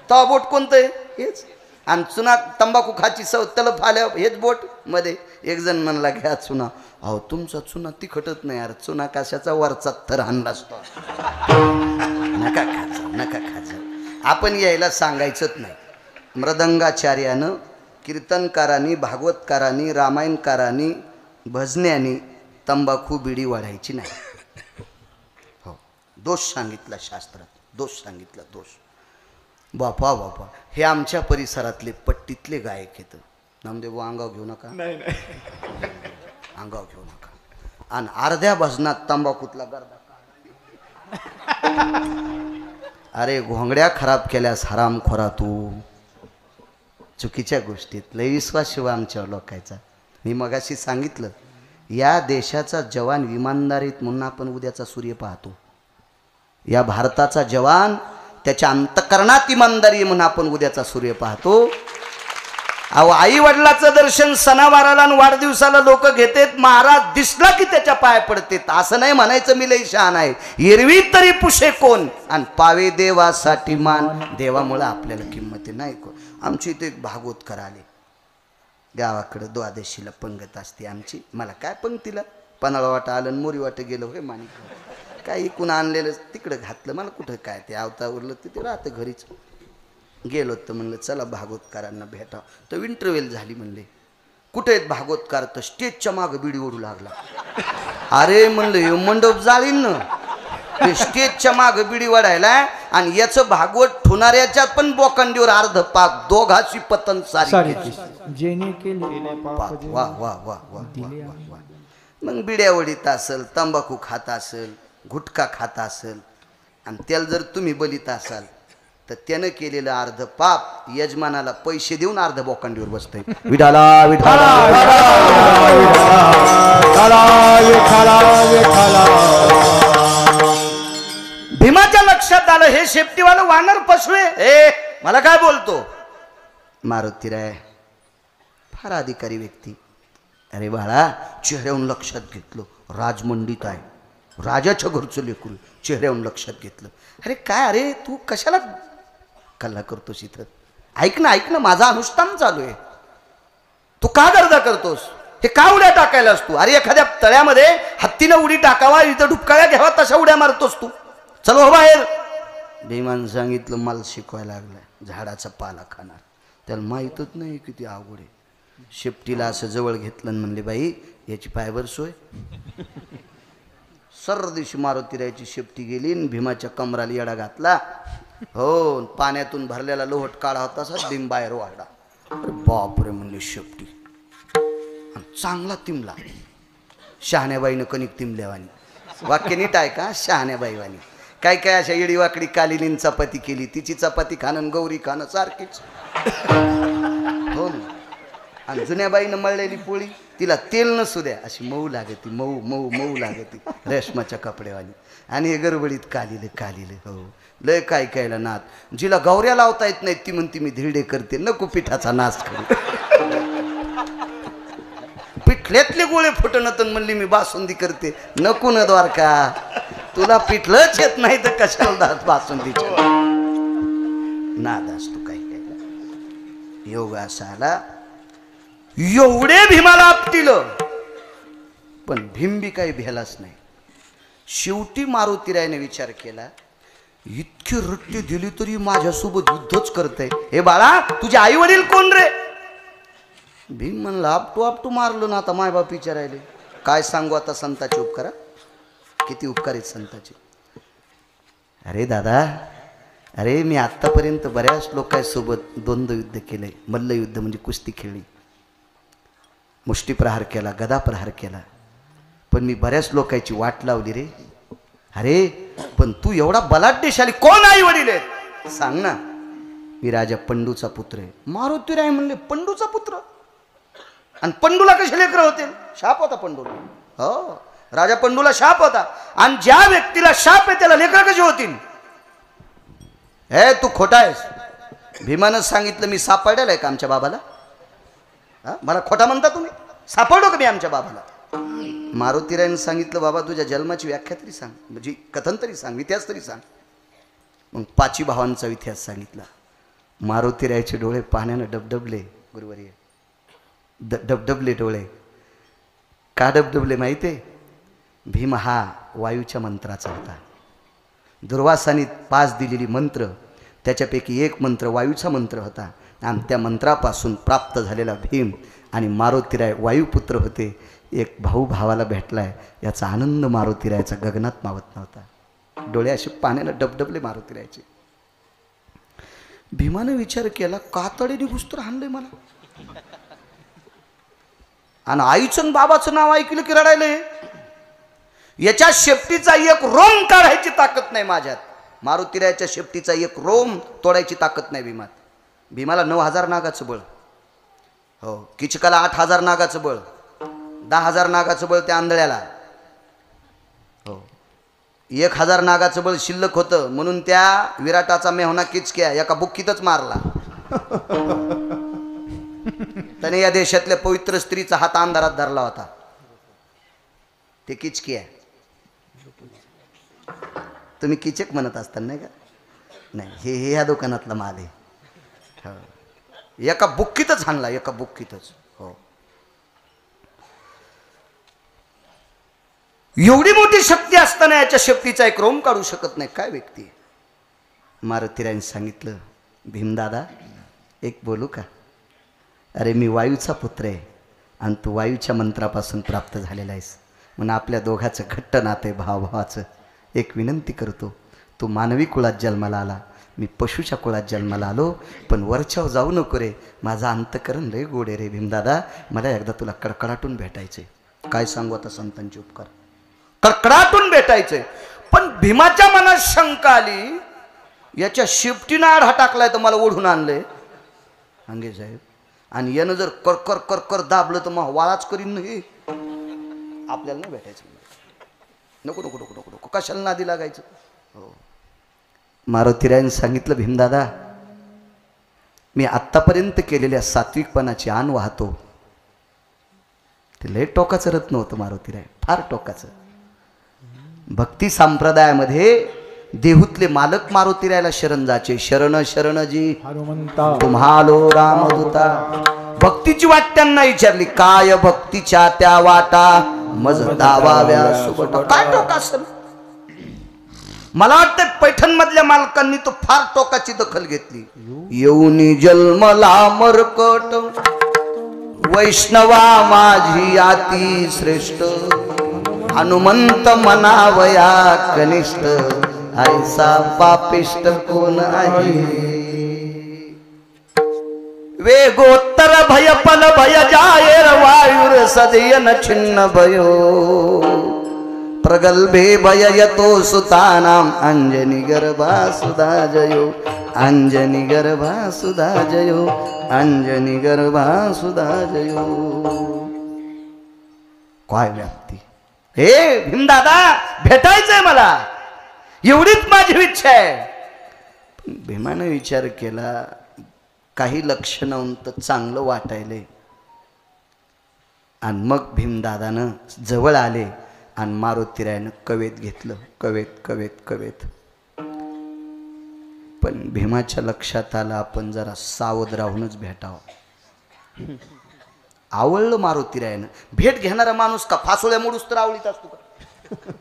तो बोट कोणतं आहे हेच. आणि चुना तंबाखू खाची सव तलफ आल्या हेच बोट मध्ये. एक जण म्हणला घ्या चुना. अहो तुमचा चुना तिखटत नाही यार. चुना कशाचा वरचा थर आणला असतो. नका खायचं नका खायचं. आपण यायला सांगायचंच नाही. मृदंगाचार्यानं कीर्तनकारांनी भागवतकारांनी रामायणकारांनी भजन्यांनी तंबाखू बिडी वाढायची नाही. हो दोष सांगितला शास्त्रात. दोष सांगितला दोष. बापा बापा हे आमच्या परिसरातले पट्टीतले गायक आहेत. नामदेव अंगाव घेऊ नका अंगाव घेऊ नका. आणि अर्ध्या भजनात तंबाखूतला गर्दा. अरे घोंगड्या खराब केल्यास हराम खोरा तू. चुकीच्या गोष्टीत लय विश्वास शिवा आमच्या लोकांचा. मी मगाशी सांगितलं या देशाचा जवान इमानदारीत म्हणून आपण उद्याचा सूर्य पाहतो. या भारताचा जवान त्याच्या अंतकरणात इमानदारी म्हणून आपण उद्याचा सूर्य पाहतो. अहो आई वडिलाचं दर्शन सणावाराला आणि वाढदिवसाला लोक घेतात. महाराज दिसला की त्याच्या पाय पडतात. असं नाही म्हणायचं मी लई शहाणा आहे. एरवी तरी पुशे कोण आणि पावे देवासाठी मान. देवामुळं आपल्याला किंमत नाही कोण. आमची इथे एक भागवतकर आले गावाकडं द्वादशीला पंगत असते आमची. मला काय पंक्तीला पन्हाळा वाटा आलं मोरी वाटे गेलो हे माणिक काय इकून आणलेलं तिकडं घातलं मला कुठं काय ते आवता उरलं ते राहतं घरीच गेलो तर म्हणलं चला भागवतकारांना भेटा तर इंटरव्ह्यू झाली म्हणले कुठे आहेत भागवतकार तर स्टेजच्या मागं बिडी ओढू लागला अरे म्हणलं हे मंडप जाळीन ना ते स्टेजच्या मागं बिडी वाढायला आणि याचं भागवत ठुणाऱ्याच्यात पण बोकांडीवर अर्ध पाक दोघाची पतन सारी जेने केले पाप वा वा वा वा वा मग बिड्या वडीत असेल तंबाखू खात असेल गुटखा खात असेल आणि त्याला जर तुम्ही बलित असाल तर त्यानं केलेलं अर्ध पाप यजमानाला पैसे देऊन अर्ध बोकांडीवर बसतंय विठाला विठाला भीमाच्या लक्षात आलं हे शेपटीवालं वानर पशु आहे मला काय बोलतो मारुतीराय फार अधिकारी व्यक्ती अरे बाळा चेहऱ्याहून लक्षात घेतलं राजमंडित आहे राजाच्या घरचं लेकरू चेहऱ्याहून लक्षात घेतलं अरे काय अरे तू कशाला कल्ला करतोस इथं ऐक ना माझा अनुष्ठान चालू आहे तू का गर्दा करतोस हे का उड्या टाकायला असतो अरे एखाद्या तळ्यामध्ये हत्तीनं उडी टाकावा इथं डुबकाळ्या घ्यावा तशा उड्या मारतोस तू चलो हो बाहेर भीमान सांगितलं मला शिकवायला लागलाय झाडाचा पाला खाणार त्याला माहीतच नाही किती अवघड आहे शेपटीला असं जवळ घेतलं आणि म्हणले बाई याची पायवर सोय सर्व दिवशी मारुतीरायची शेपटी गेली आणि भीमाच्या कमराला येडा घातला हो पाण्यातून भरलेला लोहट काढा होता असा डिंब बाहेर वाढला अरे बापरे म्हणले शेपटी आणि चांगला तिमला शहाण्याबाईनं कणिक तिमल्यावानी वाक्य नीट आहे का शहाण्याबाईवानी काय काय अशा येडी वाकडी कालिनीन चपाती केली तिची चपाती खाणं गौरी खाणं सारखीच हो ना आणि जुन्या बाईनं मळलेली पोळी तिला तेल नसू द्या अशी मऊ लागती मऊ मऊ मऊ लागती रेशमाच्या कपड्यावानी आणि हे गडबडीत कालिले हो लय काय कायला नात जिला गौऱ्या लावता येत नाहीत ती म्हणती मी धिरडे करते नको पिठाचा नाश करू पिठल्यातले गोळे फुटणतन म्हणली मी बासुंदी करते नको न द्वारका तुला पिठलंच येत नाही तर कशाला बासुंदीची नाद असतो काय काय योग असाला एवढे भीमाला आपटिलं पण भीम बी काही भेलाच नाही शेवटी मारुतीरायने विचार केला इतकी रट्टी दिली तरी माझ्यासोबत युद्धच करते हे बाळा तुझे आई वडील कोण रे भीम म्हणला आपटू मारलो ना आता मायबाप विचारायले काय सांगू आता संताचे उपकार किती उपकार आहेत संताचे अरे दादा अरे मी आत्तापर्यंत बऱ्याच लोकांसोबत द्वंद्व युद्ध केलंय मल्लयुद्ध म्हणजे कुस्ती खेळली मुष्टीप्रहार केला गदा प्रहार केला पण मी बऱ्याच लोकांची वाट लावली रे अरे पण तू एवढा बलाढ्यशाली कोण आई वडील आहेत सांग ना मी राजा पंडूचा पुत्र आहे मारुतीराय म्हणले पंडूचा पुत्र आणि पंडूला कसे लेकर होते शाप होता पंडूला हो राजा पंडूला शाप होता आणि ज्या व्यक्तीला शाप आहे त्याला लेकर कसे होतील हे तू खोटा आहेस भीमानं सांगितलं मी सापडलेलं आहे का आमच्या बाबाला हा मला खोटा म्हणता तुम्ही सापडलो का मी आमच्या बाबाला मारुतीरायनं सांगितलं बाबा तुझ्या जन्माची व्याख्या तरी सांग म्हणजे कथन तरी सांग इतिहास तरी सांग मग पाची भावांचा इतिहास सांगितला मारुतीरायचे डोळे पाण्यानं डबडबले गुरुवर्य डबडबले डोळे का डबडबले माहिती आहे भीम हा वायूच्या मंत्राचा होता दुर्वासानी 5 दिलेली मंत्र त्याच्यापैकी एक मंत्र वायूचा मंत्र होता आणि त्या मंत्रापासून प्राप्त झालेला भीम आणि मारुतीराय वायुपुत्र होते एक भाऊ भावाला भेटलाय याचा आनंद मारुतीरायचा गगनात मावत नव्हता डोळे असे पाण्यानं डबडबले मारुतीरायचे भीमानं विचार केला कातडीने घुसतर हाणलंय मला आणि आईचं बाबाचं नाव ऐकलं की रडायलंय याच्या शेपटीचा एक रोम काढायची ताकद नाही माझ्यात मारुतीरायच्या शेपटीचा एक रोम तोडायची ताकद नाही भीमाला 9000 नागाचं बळ हो किचकाला 8000 नागाचं बळ 10000 नागाचं बळ त्या आंधळ्याला हो 1000 नागाचं बळ शिल्लक होतं म्हणून त्या विराटाचा मेहना किचक्या एका बुक्कीतच मारला त्याने या देशातल्या पवित्र स्त्रीचा हात अंधारात धरला होता ते किचकी आहे तुम्ही किचक म्हणत असता नाही का नाही हे ह्या दुकानातला माल आहे हो एका बुक्कीतच हाणला एका बुक्कीतच हो एवढी मोठी शक्ती असताना याच्या शेपटीचा एक रोम काढू शकत नाही. काय व्यक्ती आहे? मारुतीरायाने सांगितलं, भीमदादा एक बोलू का? अरे मी वायूचा पुत्र आहे आणि तू वायूच्या मंत्रापासून प्राप्त झालेला आहेस, म्हणून आपल्या दोघाचं घट्ट नाते भावाभावाचं. एक विनंती करतो, तू मानवी कुळात जन्माला आला, मी पशुच्या कुळात जन्माला आलो, पण वरच्यावर जाऊ नको रे, माझा अंतकरण लय गोड आहे रे भीमदादा, मला एकदा तुला कडकडाटून भेटायचंय. काय सांगू आता संतांचे उपकार, कडकडाटून भेटायचंय. पण भीमाच्या मनात शंका आली, याच्या शिफ्टीनं आड हा टाकलाय तर मला ओढून आणलंय अंगे साहेब, आणि यानं जर करकर करकर दाबलं तर मग वाळाच करीन नाही, आपल्याला नाही भेटायचं. नको नको नको नको नको, कशाला नादी लागायचं. हो, मारुतीरायाने सांगितलं, भीमदादा मी आत्तापर्यंत केलेल्या सात्विकपणाची आण वाहतो. ते लय टोकाचं रत्न होतं मारुतीराय, फार टोकाचं. भक्ती संप्रदायामध्ये देहूतले मालक मारुतीरायाला शरण जाचे. शरण शरण जी हनुमंता तुम्हालो रामदूता. भक्तीची वाट त्यांना विचारली, काय भक्तीच्या त्या वाटा मज दावाव्या सुबट. काय टोका असेल? मला वाटतं पैठण मधल्या मालकांनी तो फार टोकाची दखल घेतली. येऊनी जन्मला मरकट वैष्णवा माझी अति श्रेष्ठ, हनुमंत मनावया कनिष्ठ, ऐसा पापिष्ट कोण आहे. वेगोत्तर भय पल भय जायर वायुर सदयन छिन्न भयो, प्रगल्भे भय यतो सुतानाम अंजनी गर्भा सुधा जयो, अंजनी गर्भा सुधा जयो, अंजनी गर्भा सुधा जयो. काय व्याप्ती. हे भीमदादा भेटायचंय मला, एवढीच माझी इच्छा आहे. भीमाने विचार केला, काही लक्षणं तर चांगलं वाटायले, आणि मग भीमदादानं जवळ आले आणि मारुतीरायानं कवेत घेतलं. कवेत कवेत कवेत. पण भीमाच्या लक्षात आलं, आपण जरा सावध राहूनच भेटावं. आवडलं मारुतीरायानं. भेट घेणारा माणूस का फासोळ्या मोडूस तर आवडीत असतो का?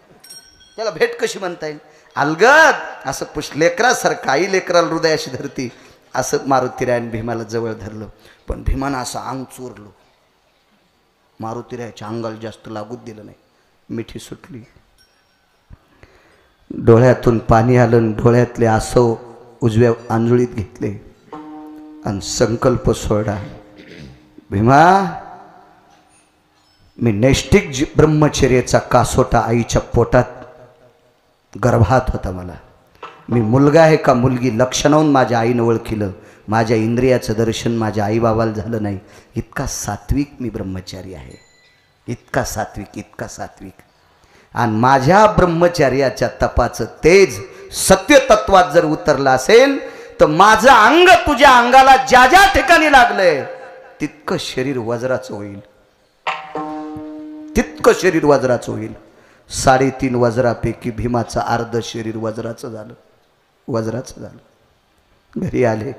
त्याला भेट कशी म्हणता येईल? अलगद असं लेकरासारखं, आई लेकराला हृदयाशी धरती, असं मारुतीरायाने भीमाला जवळ धरलं. पण भीमानं असं अंग चोरलं. मारुतीरायाच्या अंगाला जास्त लागूच दिलं नाही. मिठी सुटली, डोळ्यातून पाणी आलं, डोळ्यातले आसव उजव्या आंजुळीत घेतले आणि संकल्प सोडा, भीमा मी नैष्ठिक ब्रह्मचर्याचा कासोटा आईच्या पोटात गर्भात होता. मला मी मुलगा आहे का मुलगी लक्षणावून माझ्या आईनं ओळखिलं. माझ्या इंद्रियाचं दर्शन माझ्या आईबाबाला झालं नाही. इतका सात्विक मी ब्रह्मचारी आहे, इतका सात्विक, इतका सात्विक. आणि माझ्या ब्रह्मचर्याच्या तपाचं तेज सत्य तत्वात जर उतरलं असेल तर माझं अंग तुझ्या अंगाला ज्या ज्या ठिकाणी लागलंय तितकं शरीर वज्राचं होईल, तितकं शरीर वज्राचं होईल. 3.5 वज्रापैकी भीमाचं अर्ध शरीर वज्राचं झालं, वज्राचं झालं. घरी आले.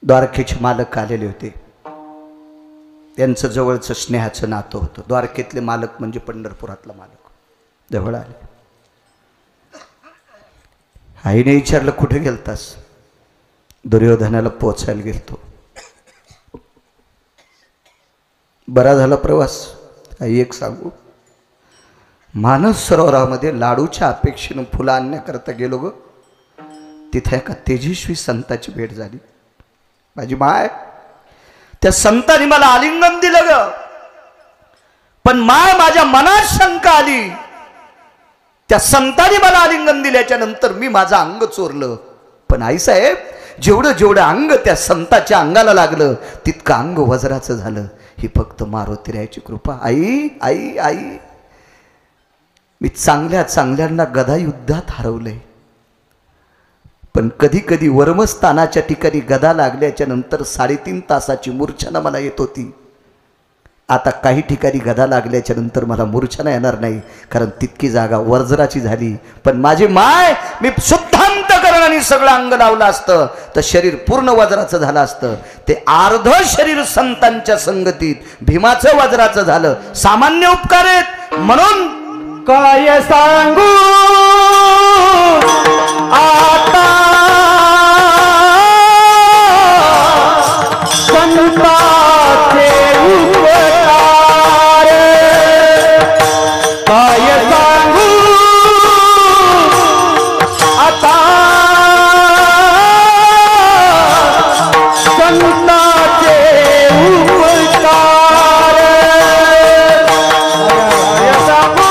द्वारकेचे मालक आलेले होते. त्यांचं जवळचं स्नेहाचं नातं होतं. द्वारकेतले मालक म्हणजे पंढरपुरातला मालक. जवळ आले. आईने विचारलं, कुठे गेलतास? दुर्योधनाला पोचायला गेलतो. बरा झाला प्रवास? आई एक सांगू, मानस सरोवरामध्ये लाडूच्या अपेक्षेनं फुलं आणण्याकरता गेलो ग. तिथे एका तेजस्वी संताची भेट झाली. माझी माय, त्या संतांनी मला आलिंगन दिलं ग. पण माय, माझ्या मनात शंका आली. त्या संतांनी मला आलिंगन दिल्याच्या नंतर मी माझं अंग चोरलं. पण आईसाहेब, जेवढं जेवढं अंग त्या संताच्या अंगाला लागलं तितकं अंग वज्राचं झालं. ही फक्त मारुतीरायाची कृपा. आई आई आई, मी चांगल्या चांगल्यांना गदा युद्धात हरवलंय. पण कधी कधी वर्मस्थानाच्या ठिकाणी गदा लागल्याच्या नंतर 3.5 तासाची मूर्छना मला येत होती. आता काही ठिकाणी गदा लागल्याच्या नंतर मला मूर्छना येणार नाही, कारण तितकी जागा वज्राची झाली. पण माझी माय, मी शुद्धांतकरणाने सगळं अंग लावलं असतं तर शरीर पूर्ण वज्राचं झालं असतं. ते अर्ध शरीर संतांच्या संगतीत भीमाचं वज्राचं झालं. सामान्य उपकार आहेत म्हणून काय सांगू आता संताचे उपकार. काय सांगू आता संताचे उपकार. काय सांगू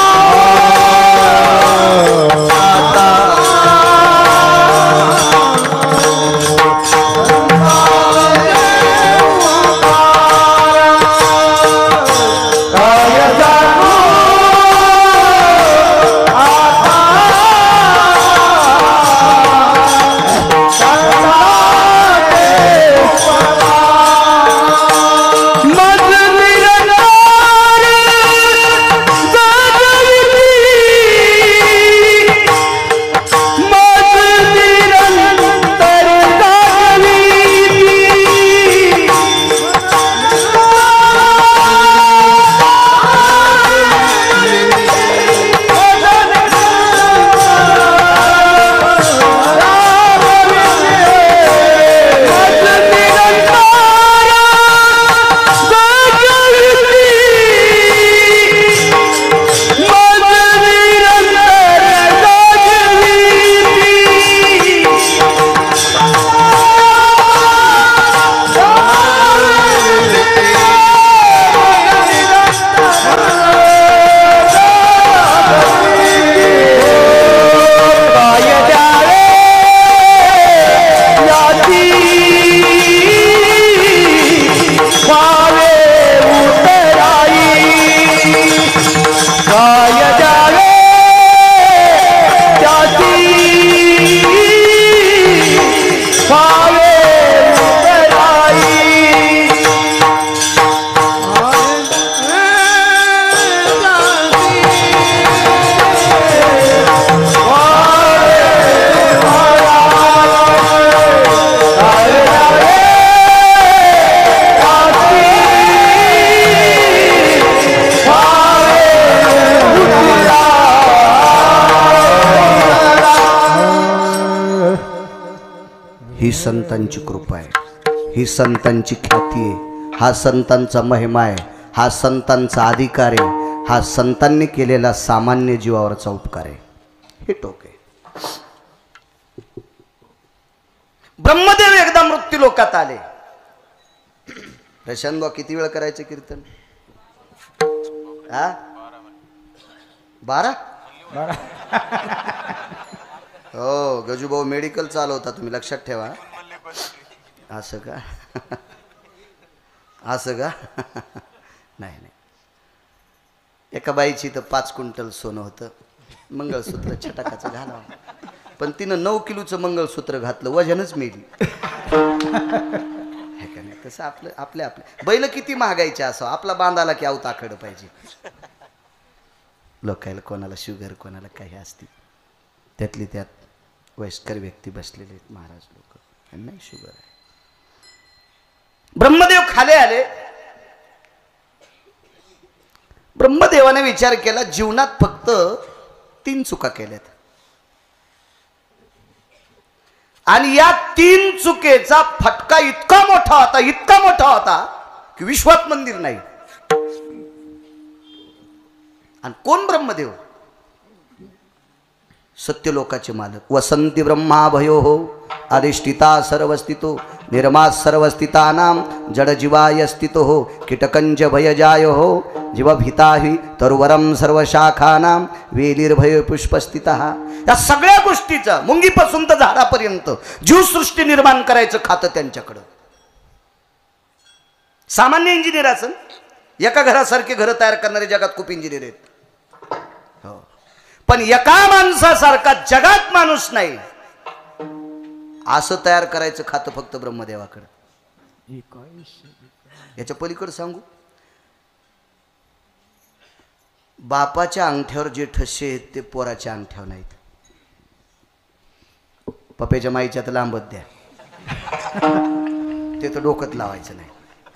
ही संतांची कृपा आहे, ही संतांची ख्याती आहे, हा संतांचा महिमा आहे, हा संतांचा अधिकार आहे, हा संतांनी केलेला सामान्य जीवावरचा उपकार आहे. हे टोक आहे. ब्रह्मदेव एकदा मृत्यू लोकात आले. प्रशांत भाऊ किती वेळ करायचे कीर्तन? 12. हो, गजूभाऊ मेडिकल चालवता तुम्ही, लक्षात ठेवा. असं का? असं का? नाही नाही, एका बाईची तर 5 क्विंटल सोनं होतं. मंगळसूत्र छटाकाचं घालावं, पण तिनं 9 किलोचं मंगळसूत्र घातलं, वजनच मेली. हे का नाही? तसं आपल्या बैल किती महागायचे असो, आपला बांधाला की अवताखड पाहिजे. लोकायला कोणाला शुगर, कोणाला काही असते, त्यातली त्यात वयस्कर व्यक्ती बसलेले आहेत, महाराज लोक, त्यांनाही शुगर आहे. ब्रह्मदेव खाली आले. ब्रह्मदेवाने विचार केला, जीवनात फक्त 3 चुका केल्यात आणि या 3 चुकेचा फटका इतका मोठा होता की विश्वात मंदिर नाही. आणि कोण? ब्रह्मदेव, सत्यलोकाचे मालक. वसंती ब्रह्मा भयो हो अधिष्ठिता सर्वस्थितो निर्मात सर्वस्थितानाम जड जीवाय स्थितो हो कीटकंज भयजाय हो जीव भीता हि तरुवरम सर्वशाखानाम वेलीर्भय पुष्पस्थिता. या सगळ्या गोष्टीचं मुंगीपासून तर झाडापर्यंत जीवसृष्टी निर्माण करायचं खातं त्यांच्याकडं. सामान्य इंजिनियर असेल, एका घरासारखे घर तयार करणारे जगात खूप इंजिनियर आहेत, पण एका माणसासारखा जगात माणूस नाही. असं तयार करायचं खातं फक्त ब्रह्मदेवाकडे. याच्या पलीकडे सांगू, बापाच्या अंगठ्यावर जे ठसे आहेत ते पोराच्या अंगठ्यावर नाहीत. पप्याच्या माईच्या तर लांबच द्या, ते तर डोकत लावायचं नाही.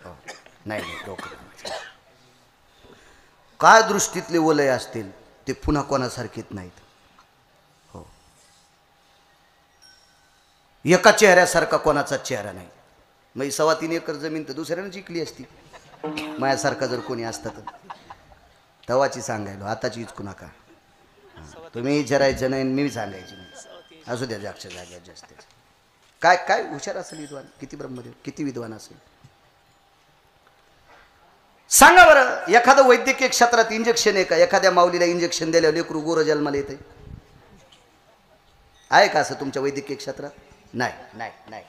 हो. नाही डोकं लावायचं. काय दृष्टीतले वलय असतील ते पुन्हा कोणासारखीच नाहीत. हो. एका चेहऱ्यासारखा कोणाचा चेहरा नाही. मग 3.25 एकर जमीन तर दुसऱ्यानं जिंकली असती. माझ्यासारखा जर कोणी असतं तर तवाची सांगायलो, आताची इचकू नका. तुम्ही विचारायचं नाही, मी सांगायची नाही. असू द्या जागच्या जाग्यात जास्त. काय काय हुशार असेल विद्वान, किती ब्रह्मदेव, किती विद्वान असेल सांगा बरं. एखादं वैद्यकीय क्षेत्रात इंजेक्शन आहे का? एखाद्या माऊलीला इंजेक्शन दिल्यावर लेकरू गोरं जन्माला येते आहे का असं तुमच्या वैद्यकीय क्षेत्रात? नाही नाही नाही.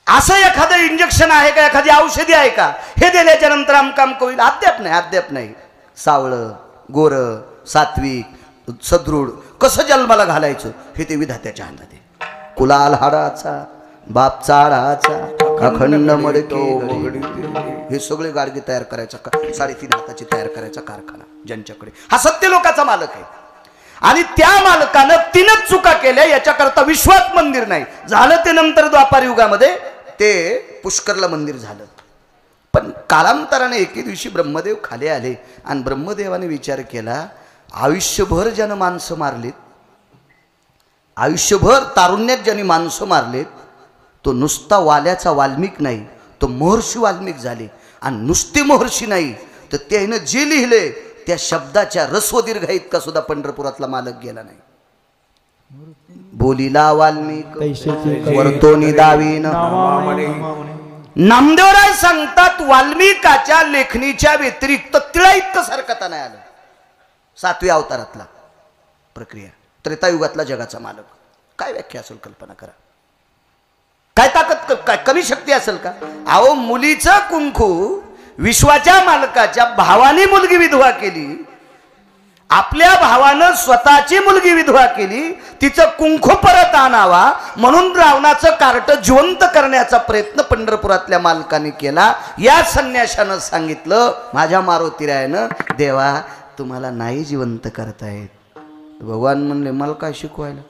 असं एखादं इंजेक्शन आहे का? एखादी औषधी आहे का? हे दिल्याच्या नंतर आमकाम होईल? अद्याप नाही, अद्याप नाही. सावळं गोरं सात्विक सदृढ कसं जन्माला घालायचं हे ते विधात्याच्या हातात आहे. कुलाल हाडाचा बाप चाळाचा अखंड मडके हे सगळे गाडगे तयार करायचा 3.5 हाताची तयार करायचा कारखाना ज्यांच्याकडे. हा सत्य लोकाचा मालक आहे. आणि त्या मालकानं 3च चुका केल्या. याच्याकरता विश्वात मंदिर नाही झालं. ते नंतर द्वापार युगामध्ये ते पुष्करला मंदिर झालं. पण कालांतराने एके दिवशी ब्रह्मदेव खाली आले आणि ब्रह्मदेवाने विचार केला, आयुष्यभर ज्यानं माणसं मारलीत, आयुष्यभर तारुण्यात ज्यांनी माणसं मारलेत, तो नुसता वाल्याचा वाल्मिक नाही, तो महर्षी वाल्मिक झाले. आणि नुसते महर्षी नाही तर त्यानं जे लिहिले त्या शब्दाच्या रस्व दीर्घ इतका सुद्धा पंढरपुरातला मालक गेला नाही. बोलीला वाल्मिक वर्तोनी दावीन. नामदेवराय सांगतात वाल्मिकाच्या लेखणीच्या व्यतिरिक्त तिळा इतकं सारखता नाही आलं. 7व्या अवतारातला प्रक्रिया, त्रेतायुगातला जगाचा मालक. काय व्याख्या असेल कल्पना करा. काय ताकद, काय कमी शक्ती असेल का? अहो मुलीचं कुंकू विश्वाच्या मालकाच्या भावाने मुलगी विधवा केली. आपल्या भावानं स्वतःची मुलगी विधवा केली. तिचं कुंकू परत आणावा म्हणून रावणाचं कार्ट जिवंत करण्याचा प्रयत्न पंढरपुरातल्या मालकाने केला. या संन्याशानं सांगितलं माझ्या मारुतीरायानं, देवा तुम्हाला नाही जिवंत करतायत. भगवान म्हणले मला काय शिकवायला,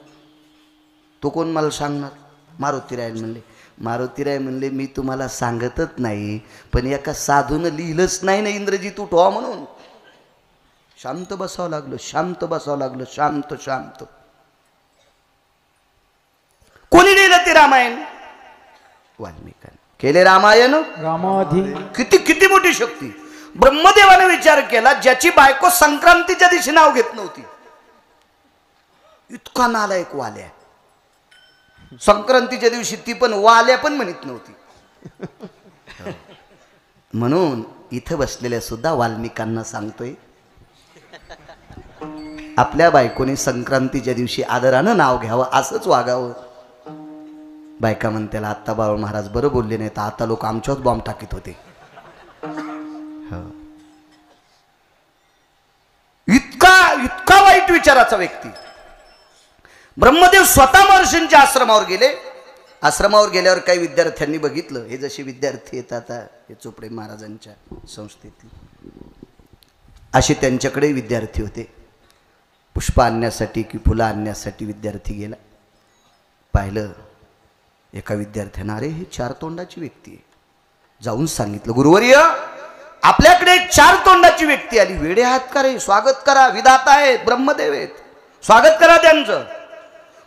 तो कोण मला सांगणार? मारुतीराय म्हणले मी तुम्हाला सांगतच नाही, पण एका साधून लिहिलंच नाही ना इंद्रजित उठवा म्हणून. शांत बसावं लागलं, शांत बसावं लागलं, शांत शांत. कोणी लिहिलं ते रामायण? वाल्मिकाने केले रामायण. रामाधी किती किती मोठी शक्ती. ब्रह्मदेवाने विचार केला, ज्याची बायको संक्रांतीच्या दिवशी नाव घेत नव्हती, इतका नालायक वाल्या. संक्रांतीच्या दिवशी ती पण वाल्या पण म्हणत नव्हती. म्हणून इथं बसलेल्या सुद्धा वाल्मिकांना सांगतोय, आपल्या बायकोने संक्रांतीच्या दिवशी आदरानं नाव घ्यावं, असंच वागावं. बायका म्हणत्याला आत्ता बाबा महाराज बरं बोलले नाही तर आता लोक आमच्याच बॉम्ब टाकीत होते. इतका इतका वाईट विचाराचा व्यक्ती. ब्रह्मदेव स्वतः महर्षींच्या आश्रमावर गेले. आश्रमावर गेल्यावर काही विद्यार्थ्यांनी बघितलं, हे जसे विद्यार्थी येतात आता हे चोपडे महाराजांच्या संस्थेतील, असे त्यांच्याकडे विद्यार्थी होते. पुष्प आणण्यासाठी की फुलं आणण्यासाठी विद्यार्थी गेला. पाहिलं एका विद्यार्थ्यानं, अरे हे 4 तोंडाची व्यक्ती आहे. जाऊन सांगितलं, गुरुवर्य आपल्याकडे एक 4 तोंडाची व्यक्ती आली. वेडे आहात का रे? स्वागत करा, विधाता आहेत, ब्रह्मदेव आहेत, स्वागत करा त्यांचं.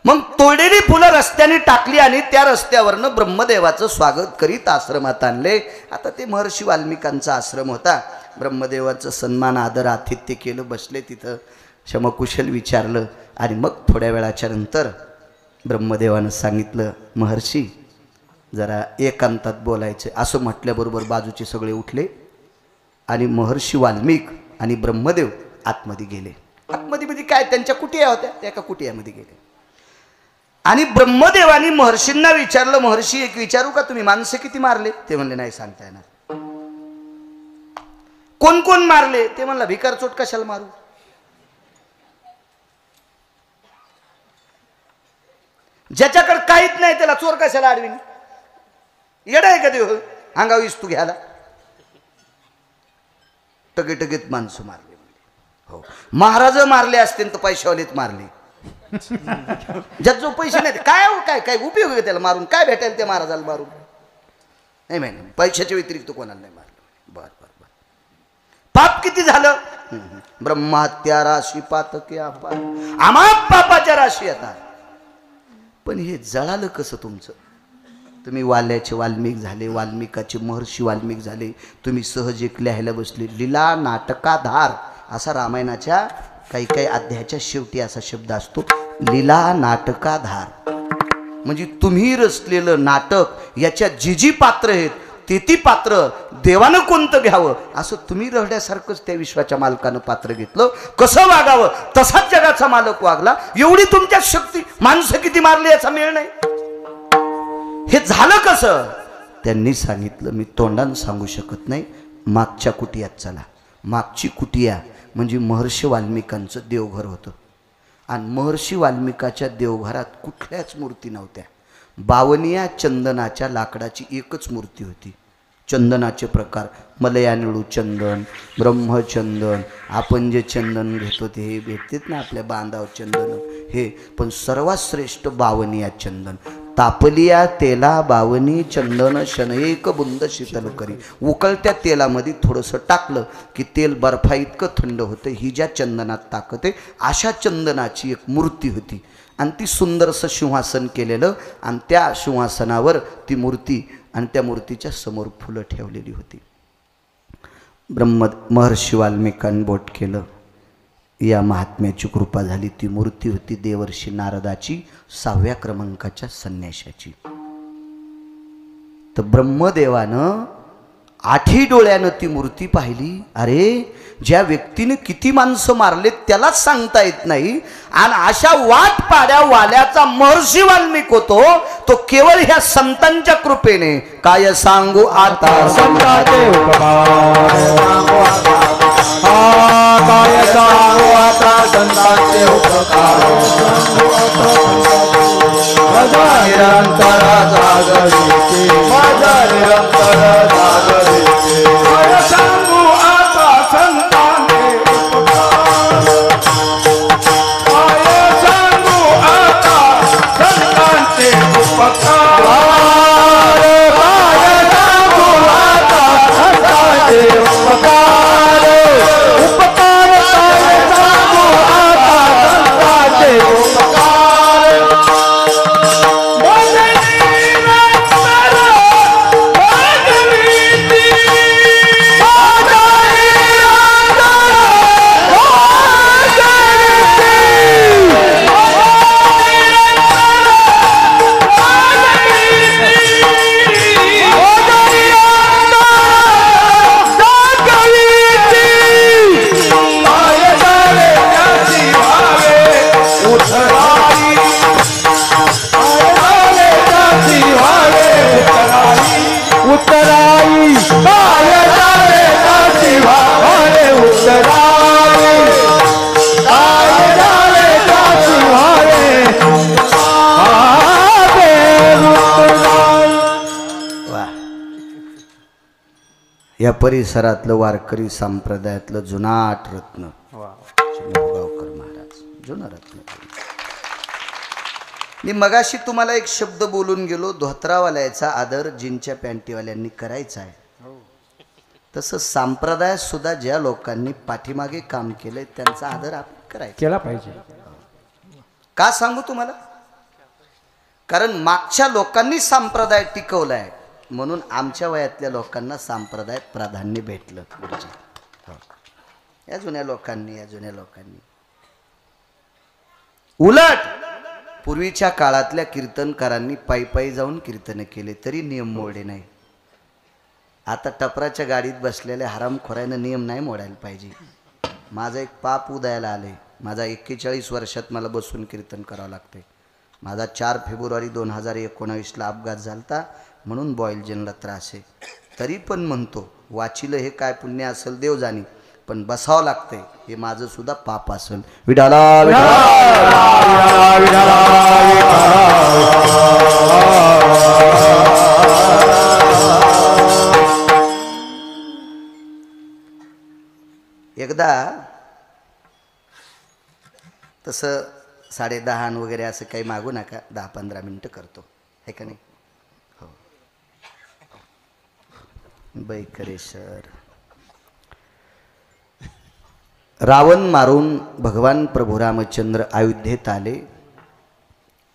मग तोडलेली फुलं रस्त्याने टाकली आणि त्या रस्त्यावरनं ब्रह्मदेवाचं स्वागत करीत आश्रमात आणले. आता ते महर्षी वाल्मिकांचा आश्रम होता. ब्रह्मदेवाचं सन्मान आदर आतिथ्य केलं, बसले तिथं, क्षमकुशल विचारलं. आणि मग थोड्या वेळाच्या नंतर ब्रह्मदेवानं सांगितलं, महर्षी जरा एकांतात बोलायचं. असं म्हटल्याबरोबर बाजूचे सगळे उठले आणि महर्षी वाल्मिक आणि ब्रह्मदेव आतमध्ये गेले. आतमध्ये काय त्यांच्या कुटिया होत्या, त्या एका कुटियामध्ये गेले. आणि ब्रह्मदेवानी महर्षींना विचारलं, महर्षी एक विचारू का, तुम्ही माणसं किती मारले? ते म्हणले नाही सांगता येणार. कोण कोण मारले? ते म्हणला भिकारचोट कशाला मारू. ज्याच्याकडे काहीच नाही त्याला चोर कशाला आडवीन? येडा आहे का देव अंगावीस तू घ्यायला? टगेटगेत माणसं मारले. हो, महाराज मारले असते तर पैशावालेच मारले. ज्यात जो पैसे नाही काय काय काय उपयोग आहे त्याला मारून, काय भेटायला ते महाराजाला मारून? नाही माहिती, पैशाच्या व्यतिरिक्त कोणाला नाही मारलं. बर बर बर. पाप किती झालं? ब्रह्महत्या राशी पातके अपार, आम्हा पापाच्या राशी येतात. पण हे जळालं कसं तुमचं? तुम्ही वाल्याचे वाल्मिक झाले, वाल्मिकाचे महर्षी वाल्मिक झाले, तुम्ही सहज एक लिहायला बसले. लीला नाटकाधार असा रामायणाच्या काही काही अध्यायाच्या शेवटी असा शब्द असतो, लीला नाटकाधार. म्हणजे तुम्ही रचलेलं नाटक, याच्या जी जी पात्र आहेत ते ती पात्र देवानं कोणतं घ्यावं असं तुम्ही रडण्यासारखंच त्या विश्वाच्या मालकानं पात्र घेतलं. कसं वागावं तसाच जगाचा मालक वागला. एवढी तुमच्यात शक्ती, माणसं किती मारली याचा मेळ नाही. हे झालं कसं? त्यांनी सांगितलं, मी तोंडानं सांगू शकत नाही. मागच्या कुटियात चला. मागची कुटिया म्हणजे महर्षी वाल्मिकांचं देवघर होतं. आणि महर्षी वाल्मिकाच्या देवघरात कुठल्याच मूर्ती नव्हत्या. बावनिया चंदनाच्या लाकडाची एकच मूर्ती होती. चंदनाचे प्रकार मलयानिळू चंदन, ब्रह्मचंदन, आपण जे चंदन घेतो ते हे भेटतेत ना आपल्या बांधाव चंदन हे, पण सर्वात श्रेष्ठ बावनिया चंदन. तापलिया तेला बावनी चंदन शनएक बुंद शीतल करी. उकळत्या तेलामध्ये थोडंसं टाकलं की तेल बर्फा इतकं थंड होतं. ही ज्या चंदनात ताकद आहे अशा चंदनाची एक मूर्ती होती. आणि ती सुंदरसं सिंहासन केलेलं, आणि त्या सिंहासनावर ती मूर्ती, आणि त्या मूर्तीच्या समोर फुलं ठेवलेली होती. महर्षी वाल्मिकांनी बोट केलं, या महात्म्याची कृपा झाली. ती मूर्ती होती देवर्षी नारदाची 6व्या क्रमांकाच्या संन्याशाची. तर ब्रह्मदेवानं 8ही डोळ्यानं ती मूर्ती पाहिली. अरे, ज्या व्यक्तीने किती माणसं मारले त्यालाच सांगता येत नाही, आणि अशा वाट पाड्या वाल्याचा महर्षी वाल्मिक होतो तो केवळ ह्या संतांच्या कृपेने. काय सांगू आता संतांचे उपकार, काय सांगू आता संतांचे उपकार. माझा निरंतर जागरिते, माझा निरंतर जागरिते. काय सांगू आता संतांचे उपकार, काय सांगू आता संतांचे उपकार. काय सांगू आता संतांचे उपकार, उपकार काय सांगू आता संतांचे उपकार. या परिसरातलं वारकरी संप्रदायातलं जुनाट रत्न मोहगावकर महाराज, जुना रत्न. मी मगाशी तुम्हाला एक शब्द बोलून गेलो, धोत्रावाल्याचा आदर जीनच्या पॅन्टीवाल्यांनी करायचा आहे. तसं संप्रदायात सुद्धा ज्या लोकांनी पाठीमागे काम केलंय त्यांचा आदर आपण करायचा केला पाहिजे. का सांगू तुम्हाला? कारण मागच्या लोकांनी संप्रदाय टिकवलाय, म्हणून आमच्या वयातल्या लोकांना संप्रदाय प्राधान्य भेटलं. या जुन्या लोकांनी उलट पूर्वीच्या काळातल्या कीर्तनकारांनी पायी पायी जाऊन कीर्तन केले तरी नियम मोडले नाही. आता टपराच्या गाडीत बसलेल्या हरामखोरानं नियम नाही मोडायला पाहिजे. माझं एक पाप उदयाला आले. माझा 41 वर्षात मला बसून कीर्तन करावं लागते. माझा 4 फेब्रुवारी 2019ला अपघात झालता, म्हणून बॉयलजनला त्रास आहे. तरी पण म्हणतो वाचिलं हे काय पुण्य असेल देव जाणी, पण बसावं लागतंय हे माझं सुद्धा पाप असेल. विठाला एकदा तसं 10:30 वगैरे असं काही मागू नका, 10-15 मिनटं करतो, आहे का नाही? हो बैकरेश्वर. रावण मारून भगवान प्रभू रामचंद्र अयोध्येत आले.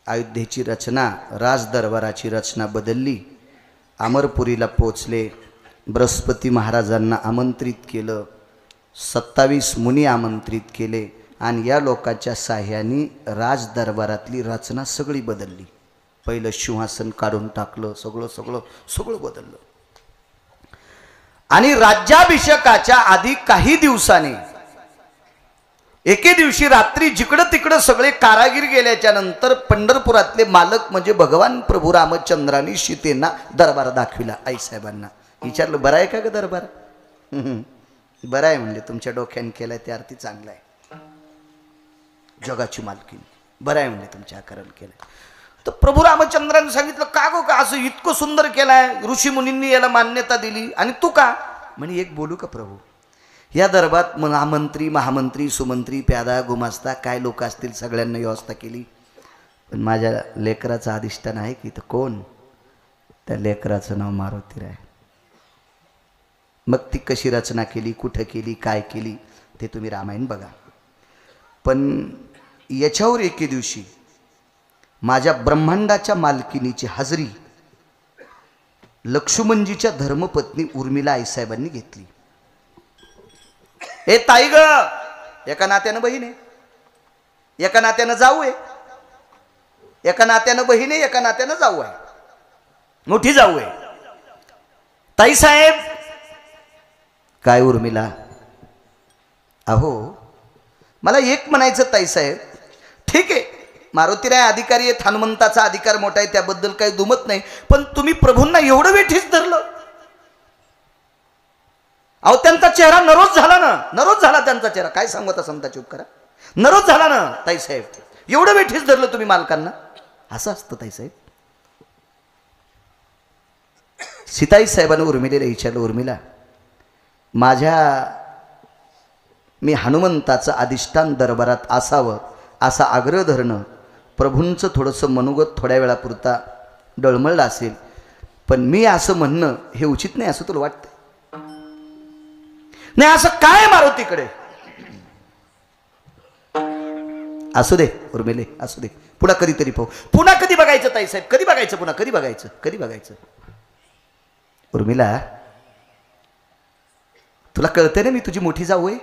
अयोध्येची रचना, राजदरबाराची रचना बदलली. अमरपुरीला पोचले. बृहस्पती महाराजांना आमंत्रित केलं. 27 मुनी आमंत्रित केले आणि या लोकांच्या साह्याने राजदरबारातली रचना सगळी बदलली. पहिलं सिंहासन काढून टाकलं, सगळं बदललं. आणि राज्याभिषेकाच्या आधी काही दिवसांनी एके दिवशी रात्री जिकडं तिकडं सगळे कारागीर गेल्याच्या नंतर पंढरपुरातले मालक म्हणजे भगवान प्रभू रामचंद्रांनी सीतेंना दरबार दाखविला. आईसाहेबांना विचारलं, बरं आहे का ग दरबार? बरं आहे म्हणले, तुमच्या डोक्याने केलंय ते अर्थी चांगलं आहे, जगाची मालकी. बरं आहे म्हणले, तुमच्या आकाराने केलंय. तर प्रभू रामचंद्रांनी सांगितलं, का गो का असं इतकं सुंदर केलाय, ऋषी मुनींनी याला मान्यता दिली आणि तू का? म्हणे एक बोलू का प्रभू, या दरबारात महामंत्री, महामंत्री, सुमंत्री, प्यादा, गुमास्ता काय लोक असतील सगळ्यांना व्यवस्था केली, पण माझ्या लेकराचं अधिष्ठान आहे की, तर कोण? त्या लेकराचं नाव मारुती आहे. मग ती कशी रचना केली, कुठं केली, काय केली ते तुम्ही रामायण बघा. पण याच्यावर एके दिवशी माझ्या ब्रह्मांडाच्या मालकिनीची हजरी लक्ष्मणजीच्या धर्मपत्नी उर्मिला आईसाहेबांनी घेतली. हे ताई ग, एका नात्यानं बहीण आहे, एका नात्यानं जाऊ आहे, एका नात्यानं बहीण आहे, एका नात्यानं जाऊ आहे, मोठी जाऊ आहे. ताईसाहेब. काय उर्मिला? अहो मला एक म्हणायचं ताईसाहेब, ठीक आहे मारुतीराय अधिकारी आहेत, हनुमंताचा अधिकार मोठा आहे, त्याबद्दल काही दुमत नाही, पण तुम्ही प्रभूंना एवढं वेठीच धरलं. अहो त्यांचा चेहरा नरोज झाला ना, नरोज झाला त्यांचा चेहरा. काय सांगू आता, संता चूप करा, नरोज झाला ना ताईसाहेब. एवढं वेठीच धरलं तुम्ही मालकांना, असं असतं ताईसाहेब. सीताई साहेबांना उर्मिलेला विचारलं, उर्मिला मी हनुमंताचं अधिष्ठान दरबारात असावं असा आग्रह धरणं, प्रभूंचं थोडंसं मनोगत थोड्या वेळापुरता डळमळलं असेल, पण मी असं म्हणणं हे उचित नाही असं तुला वाटतं? नाही असं काय मारुतीकडे? असू दे उर्मिले, असू दे, पुन्हा कधीतरी पाहू. पुन्हा कधी बघायचं ताईसाहेब, कधी बघायचं, पुन्हा कधी बघायचं, कधी बघायचं? उर्मिला तुला कळतंय ना मी तुझी मोठी जाऊ आहे?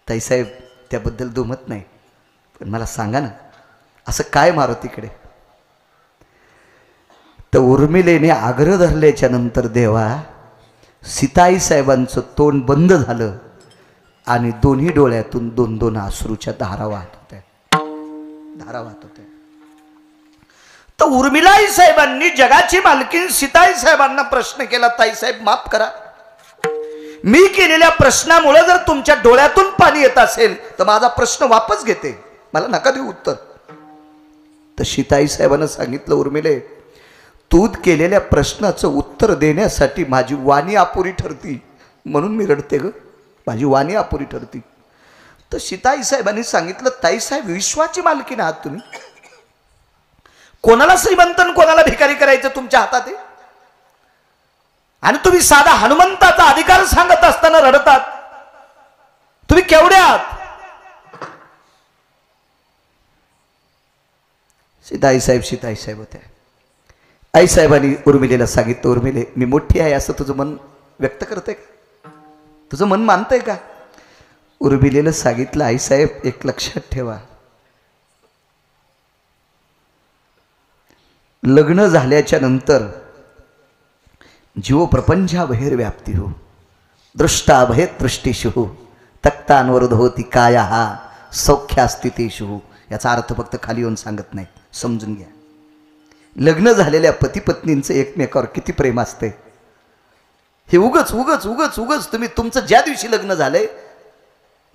ताईसाहेब त्याबद्दल दुमत नाही, पण मला सांगा ना असं काय मारुतीकडे? तर उर्मिलेने आग्रह धरल्याच्या नंतर देवा सीताई साहेबांचं तोंड बंद झालं आणि दोन्ही डोळ्यातून 2-2 अश्रूच्या धारा वाहत होत्या, धारा वाहत होत्या. तर उर्मिलाई साहेबांनी जगाची मालकीण सीताई साहेबांना प्रश्न केला, ताईसाहेब माफ करा, मी केलेल्या प्रश्नामुळे जर तुमच्या डोळ्यातून पाणी येत असेल तर माझा प्रश्न वापस घेते, मला नका देऊ उत्तर. तर सीताई साहेबांना सांगितलं, उर्मिले तू केलेल्या प्रश्नाचं उत्तर देण्यासाठी माझी वाणी अपुरी ठरती, म्हणून मी रडते ग, माझी वाणी अपुरी ठरती. तर सीताई साहेबांनी सांगितलं, ताईसाहेब विश्वाची मालकीण आहात तुम्ही, कोणाला श्रीमंत कोणाला भिकारी करायचं तुमच्या हातात आहे, आणि तुम्ही साधा हनुमंताचा अधिकार सांगत असताना रडतात, तुम्ही केवढे आहात? सीताई साहेब होत्या. आईसाहेबांनी उर्मिलेला सांगितलं, उर्मिले मी मोठी आहे असं तुझं मन व्यक्त करतंय का, तुझं मन मानतंय का? उर्मिलेला सांगितलं, आईसाहेब एक लक्षात ठेवा, लग्न झाल्याच्या नंतर जीव प्रपंचाबाहेर व्याप्ती हो, दृष्टाभय दृष्टीशु तक्तांवर होती काया हा सौख्यास्थितीशु. याचा अर्थ फक्त खाली येऊन सांगत नाही, समजून घ्या. लग्न झालेल्या पती पत्नींचं एकमेकावर किती प्रेम असते हे उगच उगच उगच उगच तुम्ही तुमचं ज्या दिवशी लग्न झालंय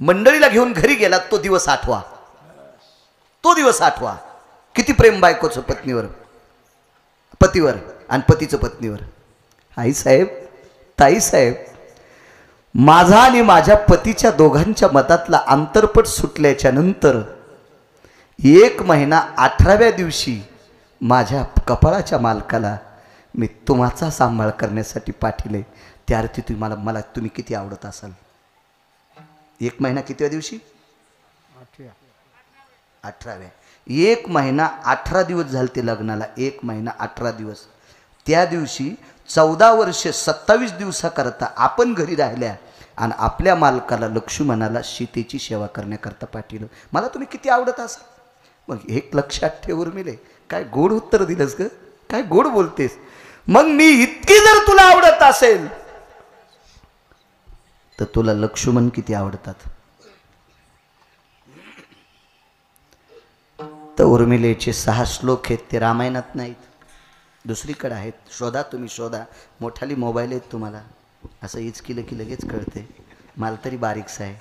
मंडळीला घेऊन घरी गेलात तो दिवस आठवा, तो दिवस आठवा. किती प्रेम बायकोचं पत्नीवर, पतीवर आणि पतीचं पत्नीवर. आईसाहेब ताईसाहेब माझा आणि माझ्या पतीच्या दोघांच्या मतातला अंतरपट सुटल्याच्या नंतर 1 महिना 18व्या दिवशी माझ्या कपाळाच्या मालकाला मी तुम्हाचा सांभाळ करण्यासाठी पाठिले. त्या अर्थी तुम्ही मला तुम्ही किती आवडत असाल. 1 महिना कितव्या दिवशी? 18व्या. 1 महिना 18 दिवस झाले ते लग्नाला. 1 महिना 18 दिवस. त्या दिवशी 14 वर्ष 27 दिवसाकरता आपण घरी राहिल्या आणि आपल्या मालकाला लक्ष्मणाला सीतेची सेवा करण्याकरता पाठवलं. मला तुम्ही किती आवडत असाल. मग एक लक्षात ठेवून मिळे. काय गोड उत्तर दिलंस ग, काय गोड बोलतेस. मग मी इतकी जर तुला आवडत असेल तर तुला लक्ष्मण किती आवडतात. तर उर्मिलेचे 6 श्लोक आहेत ते रामायणात नाहीत, दुसरीकडे आहेत. शोधा, तुम्ही शोधा. मोठाली मोबाईल आहेत तुम्हाला. असं हीच केलं की लगेच कळते. मला तरी बारीकसा आहे.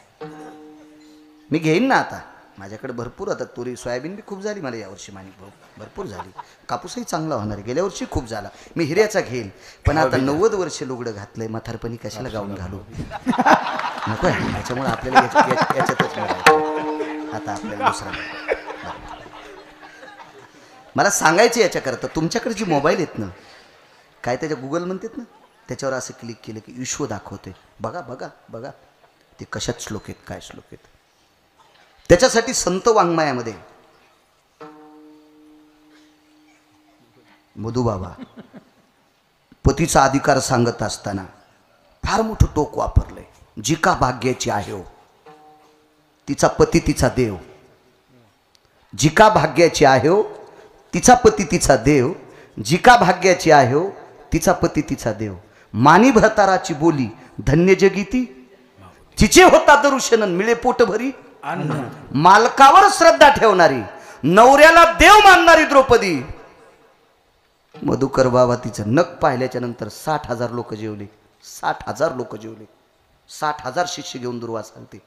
मी घेईन ना आता. माझ्याकडे भरपूर आता तुरी सोयाबीन बी खूप झाली मला यावर्षी. माणिक भाऊ भरपूर झाली. कापूसही चांगला होणार आहे. गेल्या वर्षी खूप झाला. मी हिऱ्याचा घेईल. पण आता 90 वर्ष लुगडं घातलंय. म्हातारपणी कशाला गाऊन घालू नको आहे. त्याच्यामुळे आपल्याला याच्यातच मिळालं. आता आपल्याला दुसरा मला सांगायचं याच्याकरता. तुमच्याकडे जी मोबाईल आहेत ना, काय त्याच्या गुगल म्हणतात ना, त्याच्यावर असं क्लिक केलं की विश्व दाखवते. बघा बघा बघा ते कशात श्लोक आहेत, काय श्लोक आहेत. त्याच्यासाठी संत वाङ्मयामध्ये मधुबाबा पतीचा अधिकार सांगत असताना फार मोठं टोक वापरलंय. जी का भाग्याची आहे हो तिचा पती तिचा देव. जी का भाग्याची आहे हो तिचा पती तिचा देव. जी का भाग्याची आहे हो तिचा पती तिचा देव. मानी भ्रताराची बोली धन्य जगीती. तिचे होता दरुशनन मिळे पोट भरी. मालकावर श्रद्धा ठेवणारी, नवऱ्याला देव मानणारी द्रौपदी. मधुकर बाबा तिचं नख पाहिल्याच्या नंतर 60,000 लोक जेवले. 60,000 लोक जेवले. 60,000 शिष्य घेऊन दुर्वास आलते.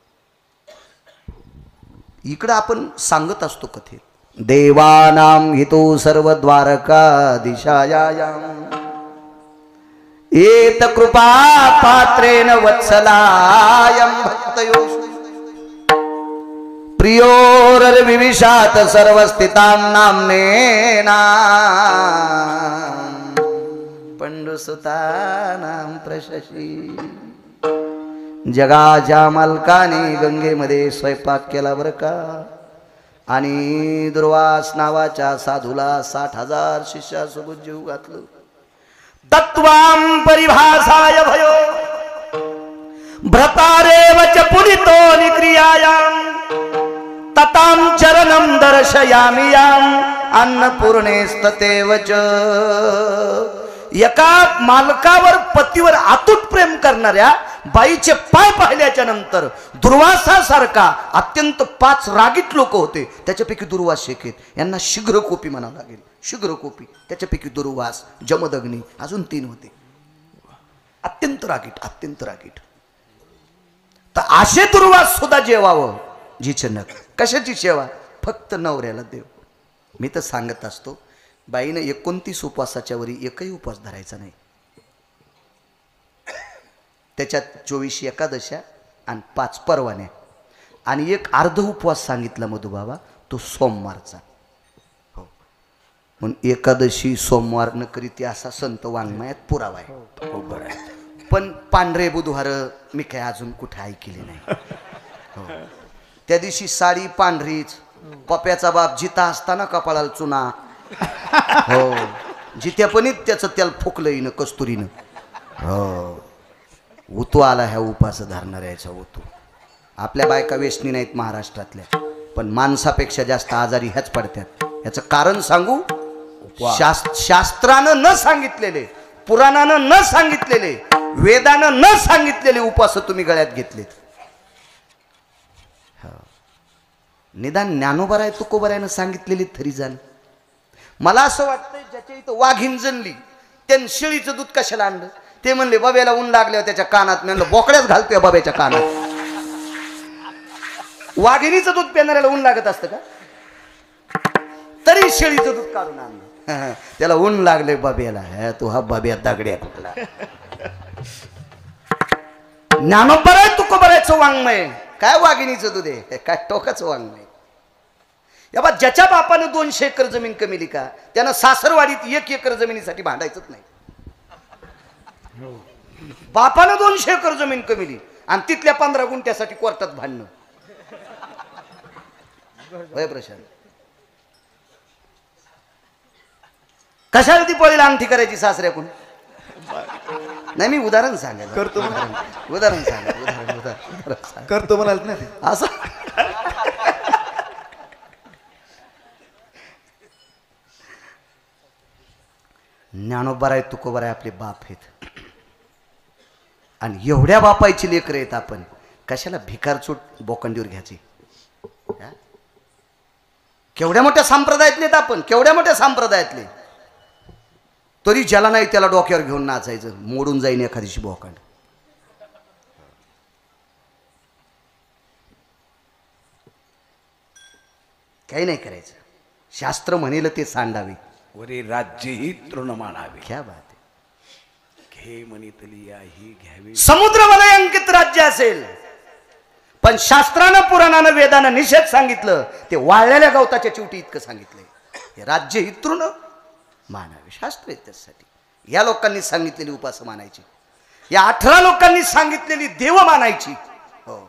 इकडं आपण सांगत असतो कथेत. देवानां हितो सर्व द्वारका दिशायां एत कृपा पात्रेण वत्सलायं भक्तयो प्रियोरविविशात सर्वस्थितां नाम्नेना पंडुसुतानां प्रशशी. जगाच्या मालकाने गंगेमध्ये स्वयंपाक केला बरं का. आणि दुर्वास नावाच्या साधूला 60,000 शिष्यासोबत जीव घातलं. तत्वां परिभाषाय भयो भ्रतारेव च पुनितो निक्रियायां ततां चरणं दर्शयामि यां अन्नपूर्णेस्ततेव च. एका मालकावर पतीवर अतूट प्रेम करणाऱ्या बाईचे पाय पाहिल्याच्या नंतर दुर्वासासारखा अत्यंत 5 रागीट लोक होते. त्याच्यापैकी दुर्वास एक आहेत. यांना शीघ्रकोपी म्हणावं लागेल. शीघ्रकोपी. त्याच्यापैकी दुर्वास, जमदग्नी, अजून 3 होते. अत्यंत रागीट, अत्यंत रागीट. तर असे दुर्वास सुद्धा जेवावं जिचे नक. कशाची सेवा? फक्त नवऱ्याला देव. मी तर सांगत असतो बाईनं 29 उपवासाच्या वरी एकही उपवास धरायचा नाही. त्याच्यात 24 एकादशा आणि 5 परवान्या आणि एक अर्ध उपवास सांगितला मधुबाबा, तो सोमवारचा. हो, म्हणून एकादशी सोमवार न करीत असा संत वाङ्मयात पुरावा आहे. हो बरं. पण पांढरे बुधवार मी काय अजून कुठे ऐकले नाही. हो, त्या दिवशी साडी पांढरीच. पप्याचा बाप जिता असताना कपाळाला चुना. हो, जित्यापणीत त्याचं त्याला फुकलंय न कस्तुरीनं. हो, उतू आला ह्या उपास धरणाऱ्याचा उतू. आपल्या बायका वेशनी नाहीत महाराष्ट्रातल्या, पण माणसापेक्षा जास्त आजारी ह्याच पडतात. याचं कारण सांगू? शास्त्रानं न सांगितलेले, पुराणानं न सांगितलेले, वेदानं न सांगितलेले उपास तुम्ही गळ्यात घेतलेत. निदान ज्ञानोबराय तुकोबरायनं सांगितलेली तरी जाण. मला असं वाटतं ज्याच्या इथं वाघीण जणली त्यानं शेळीचं दूध कशाला आणलं? ते म्हणले बाब्याला ऊन लागल्यावर त्याच्या कानात. मी म्हणलं बोकड्याच घालतोय बाब्याच्या कानात. वाघिणीचं दूध पिणाऱ्याला ऊन लागत असतं का? तरी शेळीचं दूध काढून आणलं. त्याला ऊन लागले बाब्याला. तो हा बाब्या दागड्या कुठला. ज्ञानोबर आहे तुकोबरायचं वाङ्मय. काय वाघिणीचं दूध आहे, काय टोकाचं वाङ्मय. या बा ज्याच्या बापानं 200 एकर जमीन कमिली का त्यानं सासरवाडीत 1 एकर जमिनीसाठी भांडायचंच नाही. बापानं 200 एकर जमीन कमिली आणि तिथल्या 15 गुंठ्यासाठी कोर्टात भांडणं. वय प्रशांत कशाला ती पळीला अंगठी करायची सासऱ्याकडून? नाही मी उदाहरण सांगायला करतो उदाहरण सांगा करतो म्हणाल ना ते. असं ज्ञानोबा आहे तुकोबा आहे आपले बाप आहेत आणि एवढ्या बापायची लेकरं आहेत. आपण कशाला भिकारचूट बोकंडीवर घ्यायची? केवढ्या मोठ्या संप्रदायातले आपण, केवढ्या मोठ्या संप्रदायातले, तरी ज्याला नाही त्याला डोक्यावर घेऊन नाचायचं, मोडून जाईन एखादीशी बोकांड. काही नाही करायचं, शास्त्र म्हणेल ते सांडावे. वरे राज्य ही तृण मानावे. क्या बात आहे. घे म्हणितली ही घ्यावी. समुद्र वलयांकित राज्य असेल पण शास्त्रानं पुराणानं वेदानं निषेध सांगितलं ते वाळलेल्या गवताच्या चिवटी इतकं सांगितलंय. हे राज्य ही तृण मानावे, शास्त्र आहे त्यासाठी. या लोकांनी सांगितलेली उपास मानायची, या 18 लोकांनी सांगितलेली देव मानायची. हो,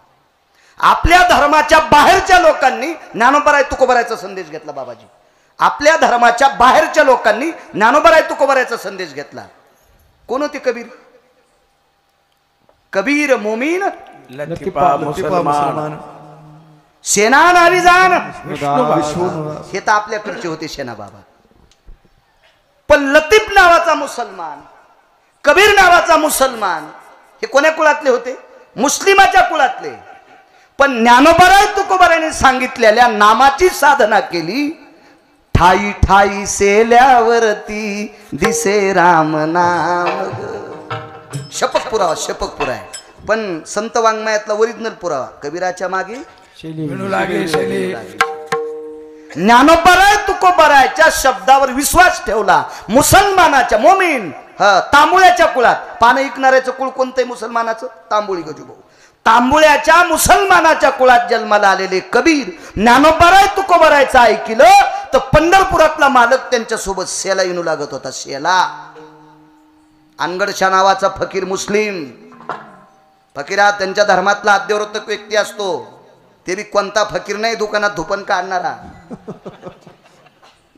आपल्या धर्माच्या बाहेरच्या लोकांनी ज्ञानोबराय तुकोबरायचा संदेश घेतला. बाबाजी आपल्या धर्माच्या बाहेरच्या लोकांनी ज्ञानोबराय तुकोबरायचा संदेश घेतला. कोण होते कबीर? कबीर मोमीन लतीफा मुसलमान सेना नावी जान विष्णू हे तर आपल्याकडचे होते सेना बाबा. पण लतीफ नावाचा मुसलमान, कबीर नावाचा मुसलमान हे कोण्या कुळातले होते? मुस्लिमाच्या कुळातले. पण ज्ञानोबराय तुकोबरायने सांगितलेल्या नामाची साधना केली. ठाई ठाई सेल्यावरती दिसे राम नाम. शपक पुरावा, शपक पुरा आहे. पण संत वाङ्मयातला ओरिजिनल पुरावा कबीराच्या मागे विणू लागे शेली. ज्ञानोबराय तुकोबरायच्या शब्दावर विश्वास ठेवला. मुसलमानाच्या मोमीन तांबुळ्याच्या कुळात. पानं ऐकणाऱ्याचं कुळ कोणतंय मुसलमानाचं? तांबुळी गजूभाऊ. तांबुळ्याच्या मुसलमानाच्या कुळात जन्माला आलेले कबीर ज्ञानोबराय तुकोबरायचं ऐकलं तर पंढरपुरातला मालक त्यांच्यासोबत शेला येणू लागत होता. शेला अनगडशा नावाचा फकीर मुस्लिम. फकीरा त्यांच्या धर्मातला अद्यवृत्त व्यक्ती असतो. ते बी कोणता फकीर नाही दुकानात धुपन काढणारा.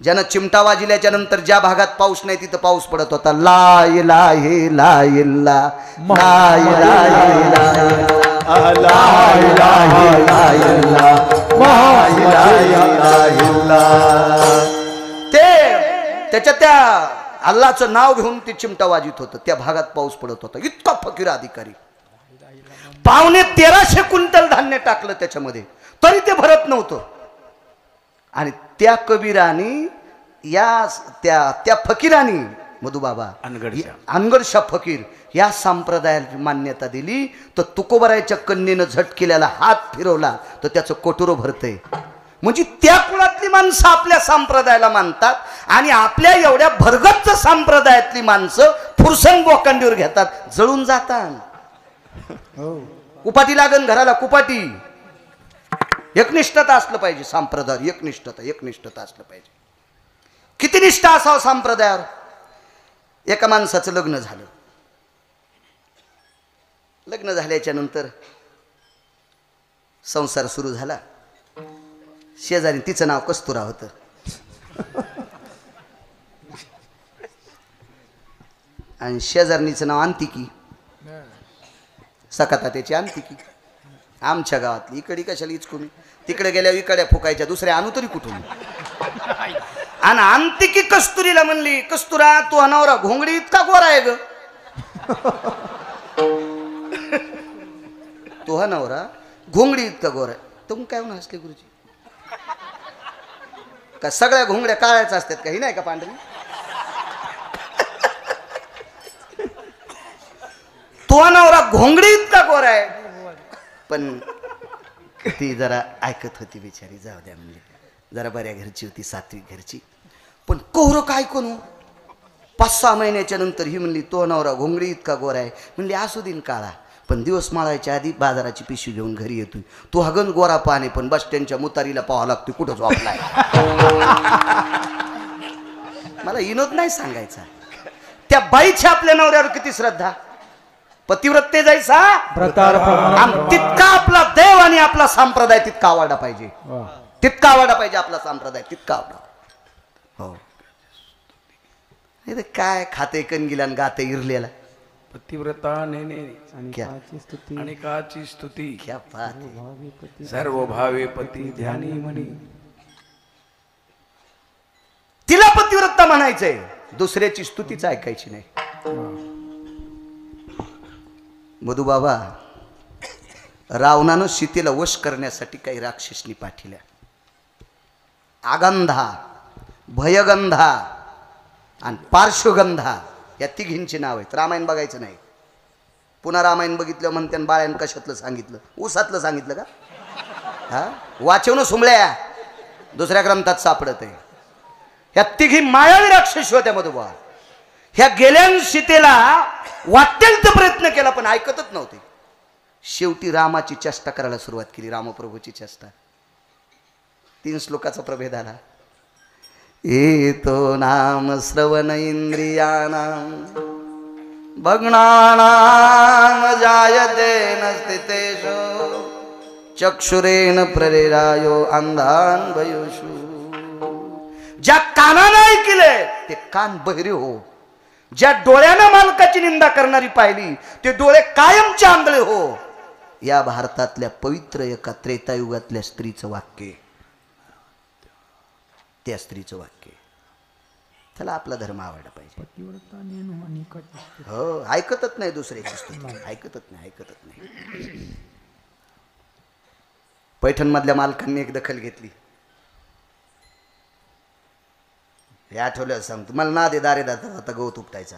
ज्यानं चिमटा वाजल्याच्या नंतर ज्या भागात पाऊस नाही तिथं पाऊस पडत होता. ला इलाहा ला इल्ला ला इलाहा ते त्याच्या त्या अल्लाचं नाव घेऊन ते चिमटा वाजित होतं. त्या भागात पाऊस पडत होता. इतका फकीर अधिकारी. 1350 क्विंटल धान्य टाकलं त्याच्यामध्ये तरी ते भरत नव्हतं. आणि त्या कबीरानी त्या फकीरानी मधुबाबा अनगडशा फकीर या संप्रदायाला मान्यता दिली. तर तुकोबरायच्या कन्येनं झटकेल्याला हात फिरवला तर त्याचं कोटुरो भरतंय. म्हणजे त्या कुळातली माणसं आपल्या संप्रदायाला मानतात आणि आपल्या एवढ्या भरगच्च संप्रदायातली माणसं फुरसंग बोकांडीवर घेतात, जळून जातात. कुपाटी लागन घराला, कुपाटी. एकनिष्ठता असलं पाहिजे संप्रदाय. एकनिष्ठता असलं पाहिजे. किती निष्ठा असावं संप्रदायावर. एका माणसाचं लग्न झालं. लग्न झाल्याच्या नंतर संसार सुरू झाला. शेजारी तिचं नाव कस्तुरा होतं. आणि शेजारणीचं नाव अंतिकी. सकाता त्याची अंतिकी. आमच्या गावातली. इकडे कशाला इचकुमी. तिकडे गेल्या इकड्या फुकायच्या, दुसऱ्या आणू तरी कुठून. आणि अंतिकी कस्तुरीला म्हणली, कस्तुरा तू अनावरा घोंगडी इतका गोरा आहे ग. तो हा नवरा घोंगडी इतका गोरा आहे. तुम काय म्हणून हसले गुरुजी? का सगळ्या घोंगड्या काळ्याच असतात काही नाही का पांढरी? तो नवरा घोंगडी इतका गोरा आहे. पण ती जरा ऐकत होती बिचारी. जाऊ द्या म्हणजे जरा बऱ्या घरची होती, सात्विक घरची. पण कोहरं काय कोण 5-6 महिन्याच्या नंतर ही म्हणली तो नवरा घोंगडी इतका गोरा आहे. म्हणली असू दिन काळा, पण दिवस माळायच्या आधी बाजाराची पिशवी घेऊन घरी येतोय. तू हगन गोरा पाणी पण बस स्टँडच्या मुतारीला पाहावं लागतोय कुठं झोपलाय. मला विनोद नाही सांगायचा. त्या बाईच्या आपल्या नवऱ्यावर किती श्रद्धा. पतिव्रते जायचा तितका आपला देव आणि आपला संप्रदाय तितका आवडला पाहिजे. तितका आवडला पाहिजे आपला संप्रदाय तितका आवडा. हो काय खाते कणगिला आणि गाते इरलेला. पतिव्रता नेने क्या अनेकाची स्तुती क्या बात है. सर्व भावे पती ध्यानी म्हणी. तिला पतिव्रता म्हणायचंय, दुसऱ्याची स्तुतीच ऐकायची नाही. मधुबाबा, रावणानं सीतेला वश करण्यासाठी काही राक्षसनी पाठिल्या. आगंधा, भयगंधा आणि पार्श्वगंधा या तिघींची नाव आहेत. रामायण बघायचं नाही. पुन्हा रामायण बघितलं म्हणते बाळ्यान कशातलं सांगितलं, ऊसातलं सांगितलं का? हा वाचवणं सुमळ्या दुसऱ्या ग्रंथात सापडत आहे. ह्या तिघी मायावी राक्षसी होत्या मधुबा. ह्या गेल्या सीतेला वाटेल तर प्रयत्न केला पण ऐकतच नव्हते. शेवटी रामाची चेष्टा करायला सुरुवात केली. रामप्रभूची चेष्टा. 3 श्लोकाचा प्रभेद आला. एतो नाम श्रवण इंद्रियाणाम भग्नानाम जायते नस्तितेषु चक्षुरेण प्रेरायो अंधान भयुषु. ज्या कानानं ऐकले ते कान बहिरे हो. ज्या डोळ्यानं मालकाची निंदा करणारी पाहिली ते डोळे कायमचे आंधळे हो. या भारतातल्या पवित्र एका त्रेतायुगातल्या स्त्रीचं वाक्य. त्या स्त्रीचं वाक्य. त्याला आपला धर्म आवडला पाहिजे. हो ऐकतच नाही दुसऱ्याची स्तुती. ऐकतच नाही. पैठण मधल्या मालकांनी एक दखल घेतली. हे आठवलं सांगतो. मला ना दे दारे दाता आता गवत उपटायचा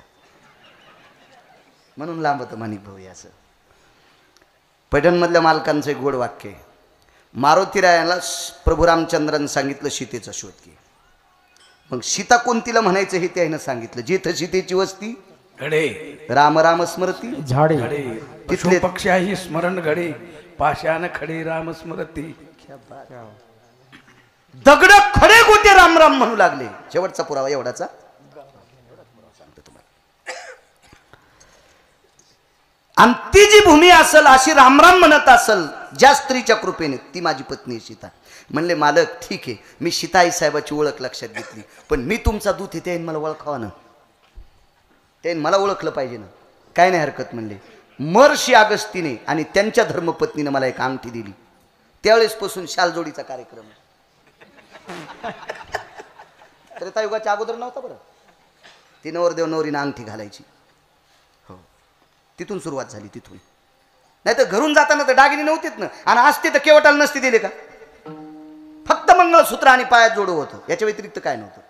म्हणून लांब होतं माणिक भाऊ. असं पैठण मधल्या मालकांचं एक गोड वाक्य. मारुतीरायाला प्रभू रामचंद्रांनी सांगितलं सीतेचा शोध घे. मग सीता कोणतीला म्हणायचं हे त्यानं सांगितलं. जिथं सीतेची वस्ती घडे राम राम स्मरती झाडे तिथले पक्षाही स्मरण घडे पाशान खडे राम स्मरती. दगड खडे गोटे राम राम म्हणू लागले. शेवटचा पुरावा एवढाचा. सांगतो तुम्हाला. आणि ती जी भूमी असल अशी रामराम म्हणत असल ज्या स्त्रीच्या कृपेने ती माझी पत्नी आहे सीता. म्हणले मालक ठीक आहे मी सीताई साहेबाची ओळख लक्षात घेतली पण मी तुमचा दूत आहे त्याने मला ओळखावा ना. त्याने मला ओळखलं पाहिजे ना. काय नाही हरकत म्हणले. महर्षी अगस्तीने आणि त्यांच्या धर्मपत्नीने मला एक अंगठी दिली. त्यावेळेसपासून शालजोडीचा कार्यक्रम. त्रेतायुगाच्या अगोदर नव्हता बरं. ती नवरदेव नवरीनं अंगठी घालायची. हो तिथून सुरुवात झाली. तिथून नाही तर घरून जाताना तर दागिने नव्हतेच ना. आणि असते तर केवटाला नसते दिले का. फक्त मंगळसूत्र आणि पायात जोडं होतं. याच्या व्यतिरिक्त काय नव्हतं.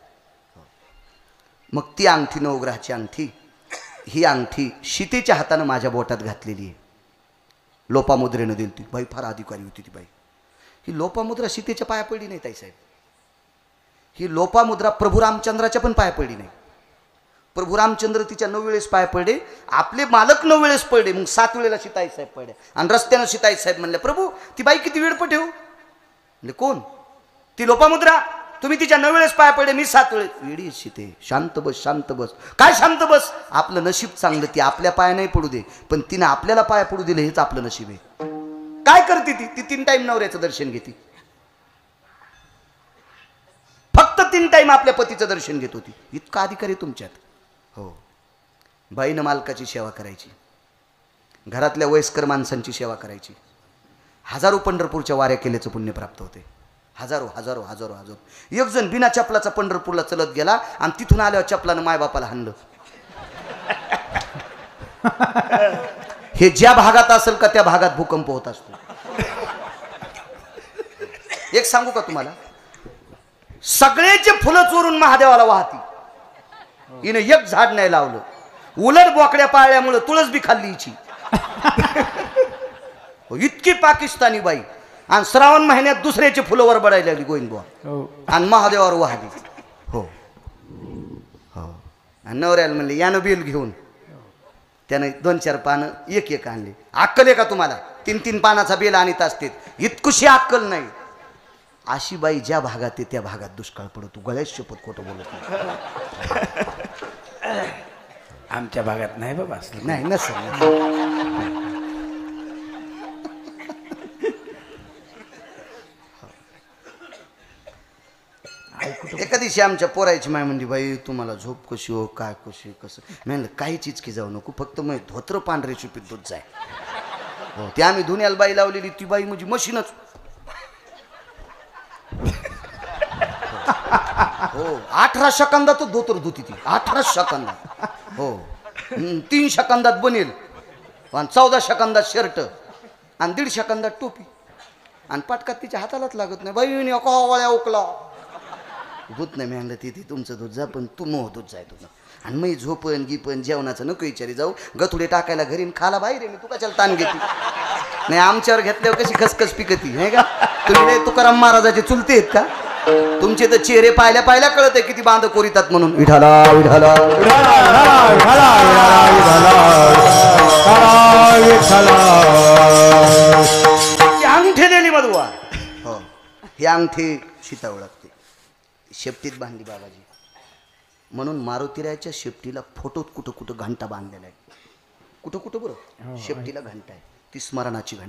मग ती अंगठी नवग्रहाची अंगठी. ही अंगठी सीतेच्या हातानं माझ्या बोटात घातलेली आहे. लोपामुद्रेनं दिली ती बाई. फार अधिकारी होती ती बाई. ही लोपामुद्रा सीतेच्या पाया पडली नाही ताईसाहेब. ही लोपामुद्रा प्रभू रामचंद्राच्या पण पाया पडली नाही. प्रभू रामचंद्र तिच्या 9 वेळेस पाया पडले. आपले मालक 9 वेळेस पडले. मग 7 वेळेला सीताई साहेब पडले. आणि रस्त्यानं सीताई साहेब म्हणले प्रभू ती बाई किती वेळ पठेव. म्हणजे कोण ती लोपामुद्रा. तुम्ही तिच्या 9 वेळेस पाया पडले मी 7 वेळेस. वेडी सीते शांत बस शांत बस. काय शांत बस. आपलं नशीब चांगलं. ती आपल्या पाया नाही पडू दे पण तिने आपल्याला पाया पडू दिले हेच आपलं नशीब आहे. काय करते ती 3 टाइम नवऱ्याचं दर्शन घेते. फक्त 3 टाइम आपल्या पतीचं दर्शन घेत होती. इतका अधिकार आहे तुमच्यात. हो बाईनं मालकाची सेवा करायची. घरातल्या वयस्कर माणसांची सेवा करायची. हजारो पंढरपूरच्या वाऱ्या केल्याचं पुण्य प्राप्त होते. हजारो हजारो हजारो हजारो. एक जण बिना चपलाचा पंढरपूरला चलत गेला आणि तिथून आल्यावर चपलानं मायबापाला हाणलं. हे ज्या भागात असेल का त्या भागात भूकंप होत असतो. एक सांगू का तुम्हाला. सगळेचे फुलं चोरून महादेवाला वाहती. हिने एक झाड नाही लावलं. उलट बोकड्या पाळल्यामुळे तुळस बी खाल्ली हिची. इतकी पाकिस्तानी बाई. आणि श्रावण महिन्यात दुसऱ्याचे फुलं वर बडायला लागली गोविंदबुवा. आणि महादेवावर वाहली. हो हो. आणि नवऱ्याला म्हणले यानं बिल घेऊन त्याने 2-4 पानं एक एक आणली. अक्कल आहे का तुम्हाला? 3-3 पानाचा बेल आणीत असते. इतकुशी अक्कल नाही. अशी बाई ज्या भागात आहे त्या भागात दुष्काळ पडतो. गळ्यात शपथ खोटं बोलत नाही. आमच्या भागात नाही बाबा असलं. नाही नसेल. एका दिवशी आमच्या पोरायची माय म्हणजे बाई तुम्हाला झोप कशी हो काय कशी कसं मी म्हणलं काही चिचकी जाऊ नको फक्त मग धोत्र पांढरे शिपीत दूध जाय. हो ते आम्ही धुण्याला बाई लावलेली ती बाई म्हणजे मशीनच. हो 18 सेकंदात धोतर धुती ती. 18 सेकंदात. हो 3 सेकंदात बनेल आणि 14 सेकंदात शर्ट आणि 1.5 सेकंदात टोपी आणि पाटकात तिच्या हातालाच लागत नाही. बाई वाळ्या उकला दूध नाही मिळालं तिथे तुमचं दूध जा पण तू मोह दूध जाय तुझं. आणि मी झोपण गिपण जेवणाचं नको विचारी जाऊ गथुडे टाकायला घरी खाला बाहेर मी तू कशाला ताण घेते. नाही आमच्यावर घेतल्यावर कशी खसखस पिकती नाही का. तुम्ही तुकाराम महाराजाचे चुलते आहेत का? तुमचे तर चेहरे पाहिल्या पाहिल्या कळत आहे किती बांध कोरितात म्हणून. विठाला विठाला अंगठी दिली मधुवा. हो ही अंगठी सीता ओळखते. शेपटीत बांधली बाबाजी म्हणून मारुतीरायाच्या शेपटीला फोटोत कुठं कुठं घंटा बांधलेला आहे. कुठं कुठं बरं शेपटीला घंटा आहे ती स्मरणाची घंटा.